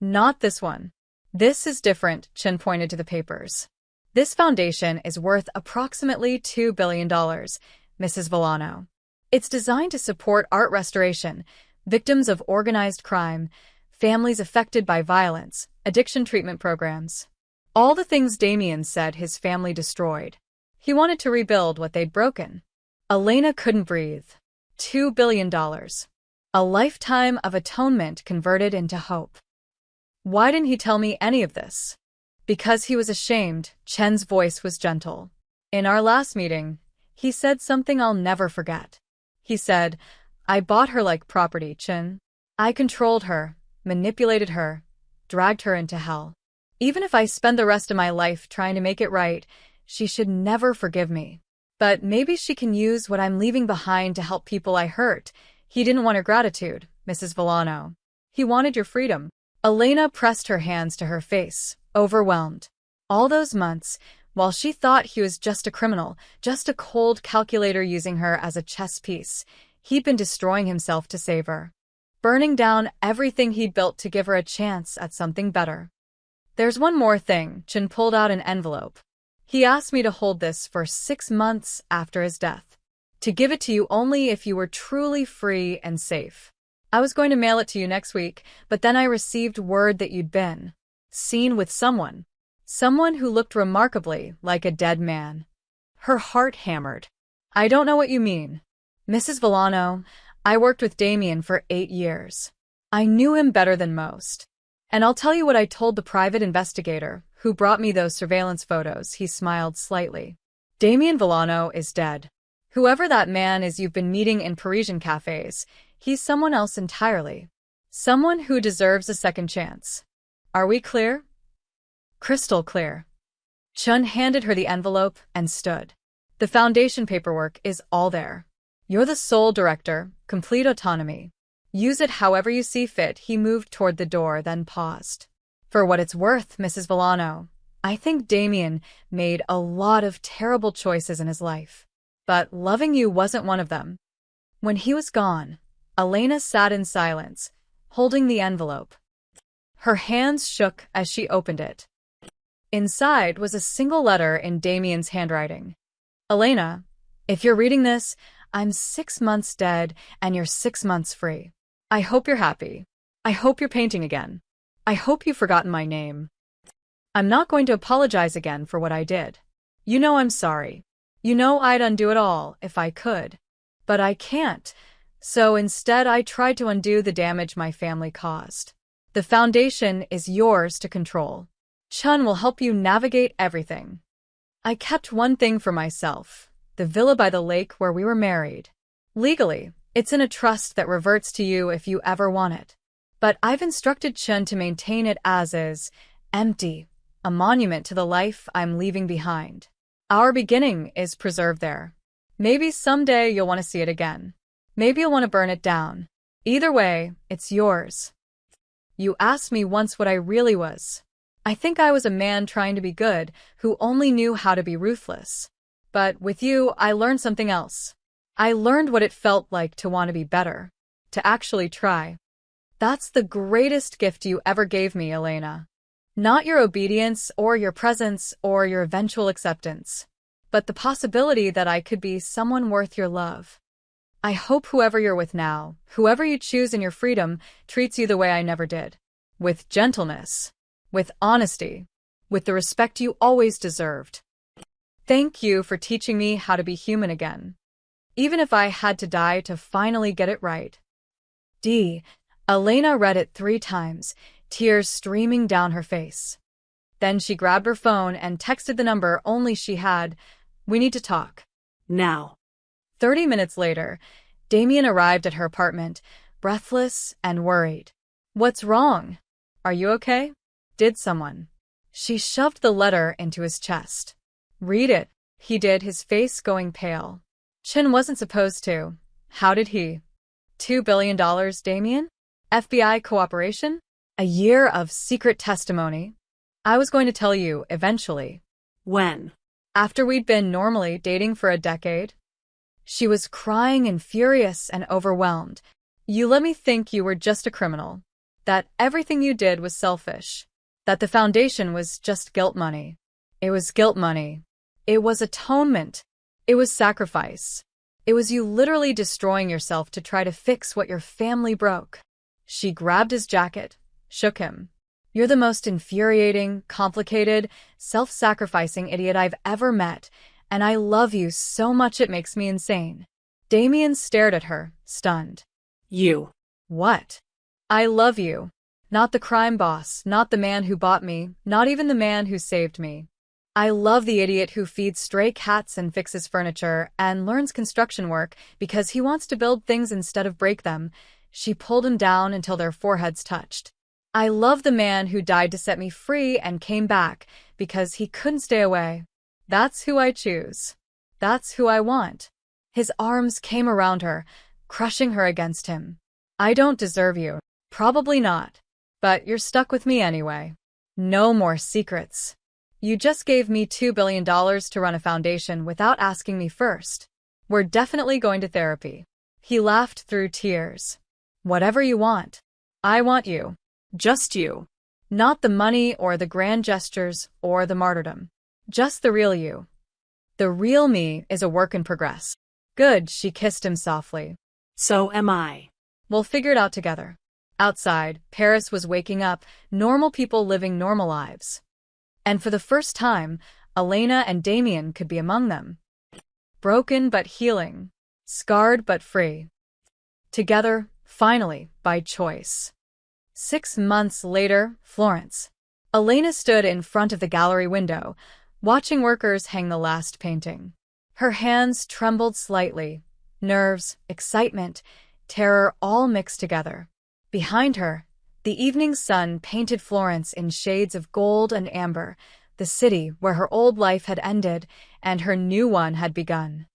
Not this one. This is different, Chun pointed to the papers. This foundation is worth approximately $2 billion, Mrs. Villano. It's designed to support art restoration, victims of organized crime, families affected by violence, addiction treatment programs. All the things Damien said his family destroyed. He wanted to rebuild what they'd broken. Elena couldn't breathe. $2 billion. A lifetime of atonement converted into hope. Why didn't he tell me any of this? Because he was ashamed. Chen's voice was gentle. In our last meeting, he said something I'll never forget. He said, I bought her like property, Chen. I controlled her, manipulated her, dragged her into hell. Even if I spend the rest of my life trying to make it right, she should never forgive me. But maybe she can use what I'm leaving behind to help people I hurt. He didn't want her gratitude, Mrs. Villano. He wanted your freedom. Elena pressed her hands to her face, overwhelmed. All those months, while she thought he was just a criminal, just a cold calculator using her as a chess piece, he'd been destroying himself to save her. Burning down everything he'd built to give her a chance at something better. There's one more thing. Chen pulled out an envelope. He asked me to hold this for 6 months after his death. To give it to you only if you were truly free and safe. I was going to mail it to you next week, but then I received word that you'd been seen with someone. Someone who looked remarkably like a dead man. Her heart hammered. I don't know what you mean. Mrs. Villano, I worked with Damien for 8 years. I knew him better than most. And I'll tell you what I told the private investigator who brought me those surveillance photos. He smiled slightly. Damien Villano is dead. Whoever that man is you've been meeting in Parisian cafes, he's someone else entirely. Someone who deserves a second chance. Are we clear? Crystal clear. Chun handed her the envelope and stood. The foundation paperwork is all there. You're the sole director, complete autonomy. Use it however you see fit. He moved toward the door, then paused. For what it's worth, Mrs. Villano, I think Damien made a lot of terrible choices in his life, but loving you wasn't one of them. When he was gone, Elena sat in silence, holding the envelope. Her hands shook as she opened it. Inside was a single letter in Damien's handwriting. Elena, if you're reading this, I'm 6 months dead and you're 6 months free. I hope you're happy. I hope you're painting again. I hope you've forgotten my name. I'm not going to apologize again for what I did. You know I'm sorry. You know I'd undo it all if I could. But I can't. So instead I tried to undo the damage my family caused. The foundation is yours to control. Chun will help you navigate everything. I kept one thing for myself, the villa by the lake where we were married. Legally, it's in a trust that reverts to you if you ever want it. But I've instructed Chun to maintain it as is, empty, a monument to the life I'm leaving behind. Our beginning is preserved there. Maybe someday you'll want to see it again. Maybe you'll want to burn it down. Either way, it's yours. You asked me once what I really was. I think I was a man trying to be good, who only knew how to be ruthless. But with you, I learned something else. I learned what it felt like to want to be better, to actually try. That's the greatest gift you ever gave me, Elena. Not your obedience or your presence or your eventual acceptance, but the possibility that I could be someone worth your love. I hope whoever you're with now, whoever you choose in your freedom, treats you the way I never did. With gentleness, with honesty, with the respect you always deserved. Thank you for teaching me how to be human again. Even if I had to die to finally get it right. D. Elena read it 3 times, tears streaming down her face. Then she grabbed her phone and texted the number only she had. We need to talk. Now. 30 minutes later, Damien arrived at her apartment, breathless and worried. What's wrong? Are you okay? Did someone? She shoved the letter into his chest. Read it. He did, his face going pale. Chin wasn't supposed to. How did he? $2 billion, Damien? FBI cooperation? A year of secret testimony? I was going to tell you, eventually. When? After we'd been normally dating for a decade. She was crying and furious and overwhelmed. You let me think you were just a criminal. That everything you did was selfish. That the foundation was just guilt money. It was guilt money. It was atonement. It was sacrifice. It was you literally destroying yourself to try to fix what your family broke. She grabbed his jacket, shook him. You're the most infuriating, complicated, self-sacrificing idiot I've ever met, and I love you so much it makes me insane. Damien stared at her, stunned. You. What? I love you. Not the crime boss, not the man who bought me, not even the man who saved me. I love the idiot who feeds stray cats and fixes furniture and learns construction work because he wants to build things instead of break them. She pulled him down until their foreheads touched. I love the man who died to set me free and came back because he couldn't stay away. That's who I choose. That's who I want. His arms came around her, crushing her against him. I don't deserve you. Probably not. But you're stuck with me anyway. No more secrets. You just gave me $2 billion to run a foundation without asking me first. We're definitely going to therapy. He laughed through tears. Whatever you want. I want you. Just you. Not the money or the grand gestures or the martyrdom. Just the real you. The real me is a work in progress. Good, she kissed him softly. So am I. We'll figure it out together. Outside, Paris was waking up, normal people living normal lives. And for the first time, Elena and Damien could be among them. Broken but healing. Scarred but free. Together, finally, by choice. 6 months later, Florence. Elena stood in front of the gallery window, watching workers hang the last painting. Her hands trembled slightly. Nerves, excitement, terror all mixed together. Behind her, the evening sun painted Florence in shades of gold and amber, the city where her old life had ended and her new one had begun.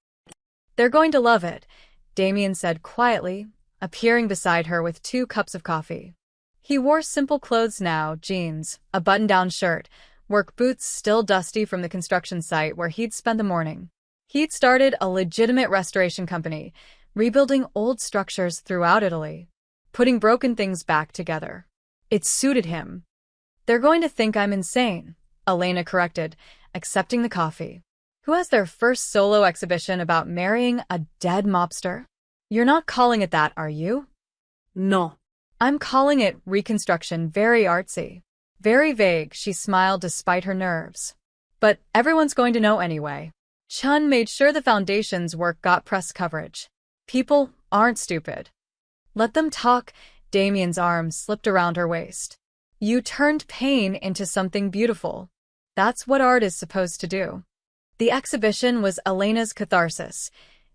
They're going to love it, Damien said quietly, appearing beside her with 2 cups of coffee. He wore simple clothes now, jeans, a button-down shirt, work boots still dusty from the construction site where he'd spent the morning. He'd started a legitimate restoration company, rebuilding old structures throughout Italy, putting broken things back together. It suited him. They're going to think I'm insane, Elena corrected, accepting the coffee. Who has their first solo exhibition about marrying a dead mobster? You're not calling it that, are you? No. I'm calling it reconstruction, very artsy. Very vague, she smiled despite her nerves. But everyone's going to know anyway. Chun made sure the foundation's work got press coverage. People aren't stupid. Let them talk. Damien's arm slipped around her waist. You turned pain into something beautiful. That's what art is supposed to do. The exhibition was Elena's catharsis,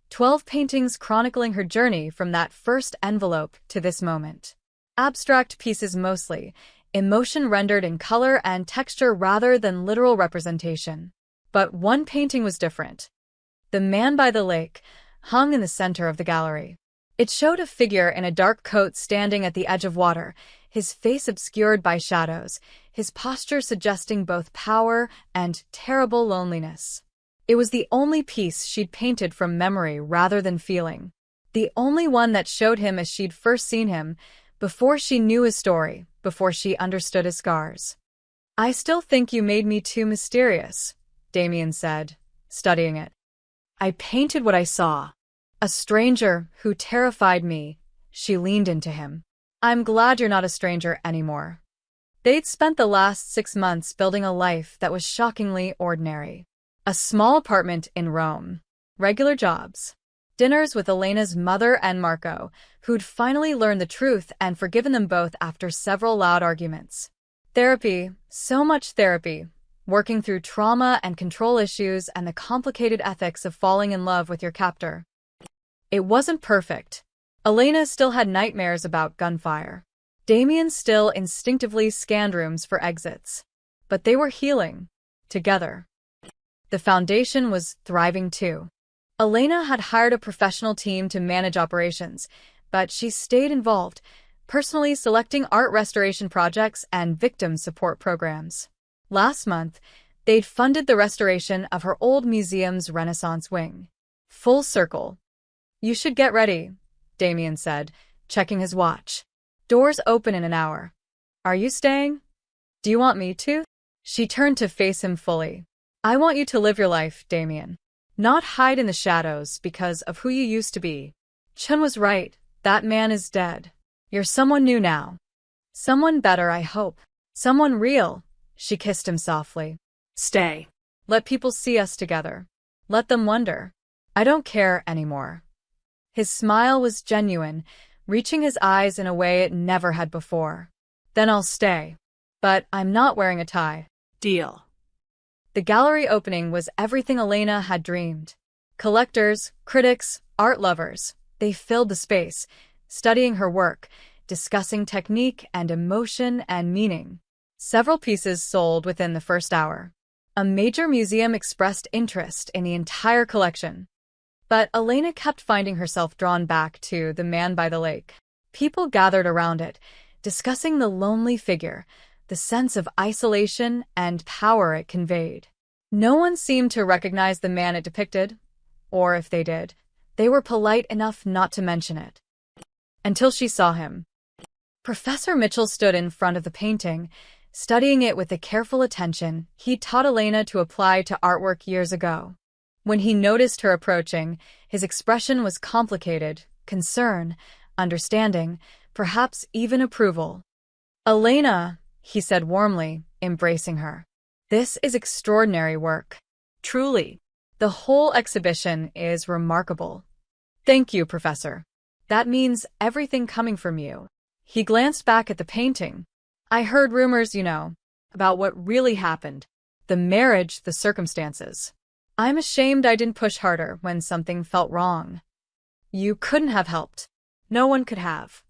12 paintings chronicling her journey from that first envelope to this moment. Abstract pieces mostly, emotion rendered in color and texture rather than literal representation. But one painting was different. The Man by the Lake hung in the center of the gallery. It showed a figure in a dark coat standing at the edge of water, his face obscured by shadows, his posture suggesting both power and terrible loneliness. It was the only piece she'd painted from memory rather than feeling. The only one that showed him as she'd first seen him, before she knew his story, before she understood his scars. I still think you made me too mysterious, Damien said, studying it. I painted what I saw. A stranger who terrified me. She leaned into him. I'm glad you're not a stranger anymore. They'd spent the last 6 months building a life that was shockingly ordinary. A small apartment in Rome. Regular jobs. Dinners with Elena's mother and Marco, who'd finally learned the truth and forgiven them both after several loud arguments. Therapy, so much therapy, working through trauma and control issues and the complicated ethics of falling in love with your captor. It wasn't perfect. Elena still had nightmares about gunfire. Damien still instinctively scanned rooms for exits. But they were healing. Together. The foundation was thriving too. Elena had hired a professional team to manage operations, but she stayed involved, personally selecting art restoration projects and victim support programs. Last month, they'd funded the restoration of her old museum's Renaissance wing. Full circle. You should get ready, Damien said, checking his watch. Doors open in an hour. Are you staying? Do you want me to? She turned to face him fully. I want you to live your life, Damien. Not hide in the shadows because of who you used to be. Chun was right. That man is dead. You're someone new now. Someone better, I hope. Someone real. She kissed him softly. Stay. Let people see us together. Let them wonder. I don't care anymore. His smile was genuine, reaching his eyes in a way it never had before. Then I'll stay. But I'm not wearing a tie. Deal. The gallery opening was everything Elena had dreamed. Collectors, critics, art lovers, they filled the space, studying her work, discussing technique and emotion and meaning. Several pieces sold within the first hour. A major museum expressed interest in the entire collection. But Elena kept finding herself drawn back to The Man by the Lake. People gathered around it, discussing the lonely figure, the sense of isolation and power it conveyed. No one seemed to recognize the man it depicted, or if they did, they were polite enough not to mention it. Until she saw him. Professor Mitchell stood in front of the painting, studying it with the careful attention he'd taught Elena to apply to artwork years ago. When he noticed her approaching, his expression was complicated, concern, understanding, perhaps even approval. Elena, he said warmly, embracing her. This is extraordinary work. Truly. The whole exhibition is remarkable. Thank you, Professor. That means everything coming from you. He glanced back at the painting. I heard rumors, about what really happened. The marriage, the circumstances. I'm ashamed I didn't push harder when something felt wrong. You couldn't have helped. No one could have.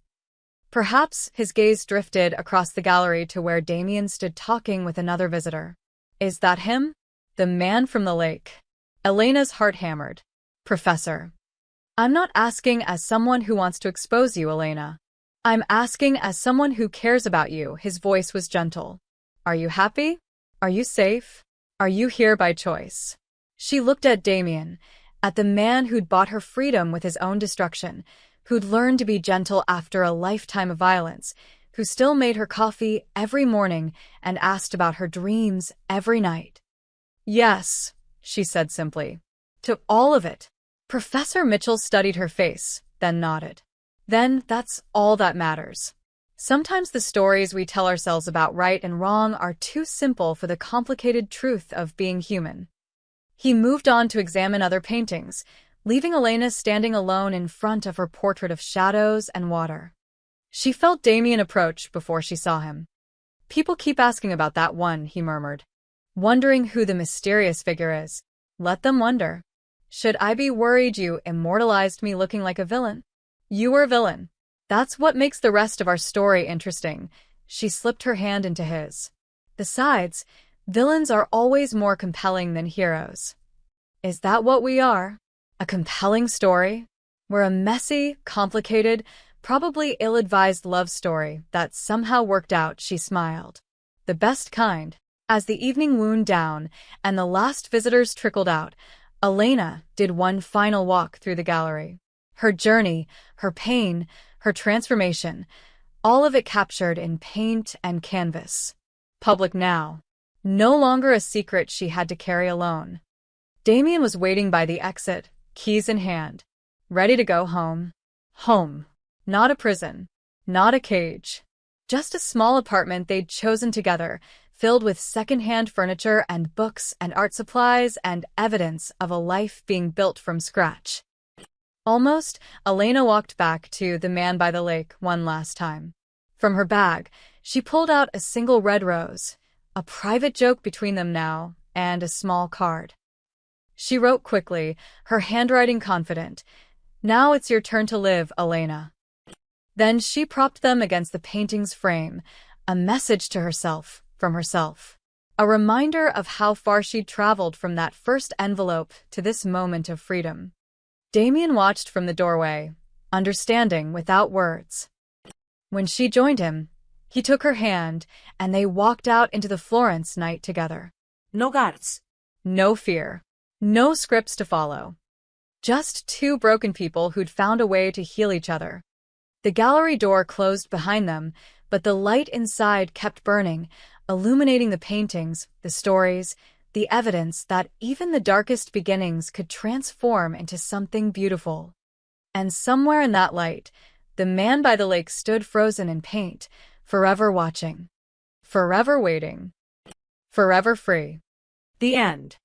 Perhaps his gaze drifted across the gallery to where Damien stood talking with another visitor. Is that him? The man from the lake. Elena's heart hammered. Professor. I'm not asking as someone who wants to expose you, Elena. I'm asking as someone who cares about you. His voice was gentle. Are you happy? Are you safe? Are you here by choice? She looked at Damien, at the man who'd bought her freedom with his own destruction, who'd learned to be gentle after a lifetime of violence, who still made her coffee every morning and asked about her dreams every night. Yes, she said simply. To all of it. Professor Mitchell studied her face, then nodded. Then that's all that matters. Sometimes the stories we tell ourselves about right and wrong are too simple for the complicated truth of being human. He moved on to examine other paintings, leaving Elena standing alone in front of her portrait of shadows and water. She felt Damien approach before she saw him. People keep asking about that one, he murmured. Wondering who the mysterious figure is. Let them wonder. Should I be worried you immortalized me looking like a villain? You were a villain. That's what makes the rest of our story interesting. She slipped her hand into his. Besides, villains are always more compelling than heroes. Is that what we are? A compelling story? We're a messy, complicated, probably ill-advised love story that somehow worked out, she smiled. The best kind. As the evening wound down and the last visitors trickled out, Elena did one final walk through the gallery. Her journey, her pain, her transformation, all of it captured in paint and canvas. Public now. No longer a secret she had to carry alone. Damien was waiting by the exit, keys in hand, ready to go home. Home. Not a prison. Not a cage. Just a small apartment they'd chosen together, filled with second-hand furniture and books and art supplies and evidence of a life being built from scratch. Almost, Elena walked back to the man by the lake one last time. From her bag, she pulled out a single red rose, a private joke between them now, and a small card. She wrote quickly, her handwriting confident. Now it's your turn to live, Elena. Then she propped them against the painting's frame, a message to herself, from herself. A reminder of how far she'd traveled from that first envelope to this moment of freedom. Damien watched from the doorway, understanding without words. When she joined him, he took her hand, and they walked out into the Florence night together. No guards. No fear. No scripts to follow. Just two broken people who'd found a way to heal each other. The gallery door closed behind them, but the light inside kept burning, illuminating the paintings, the stories, the evidence that even the darkest beginnings could transform into something beautiful. And somewhere in that light, the man by the lake stood frozen in paint, forever watching, forever waiting, forever free. The end.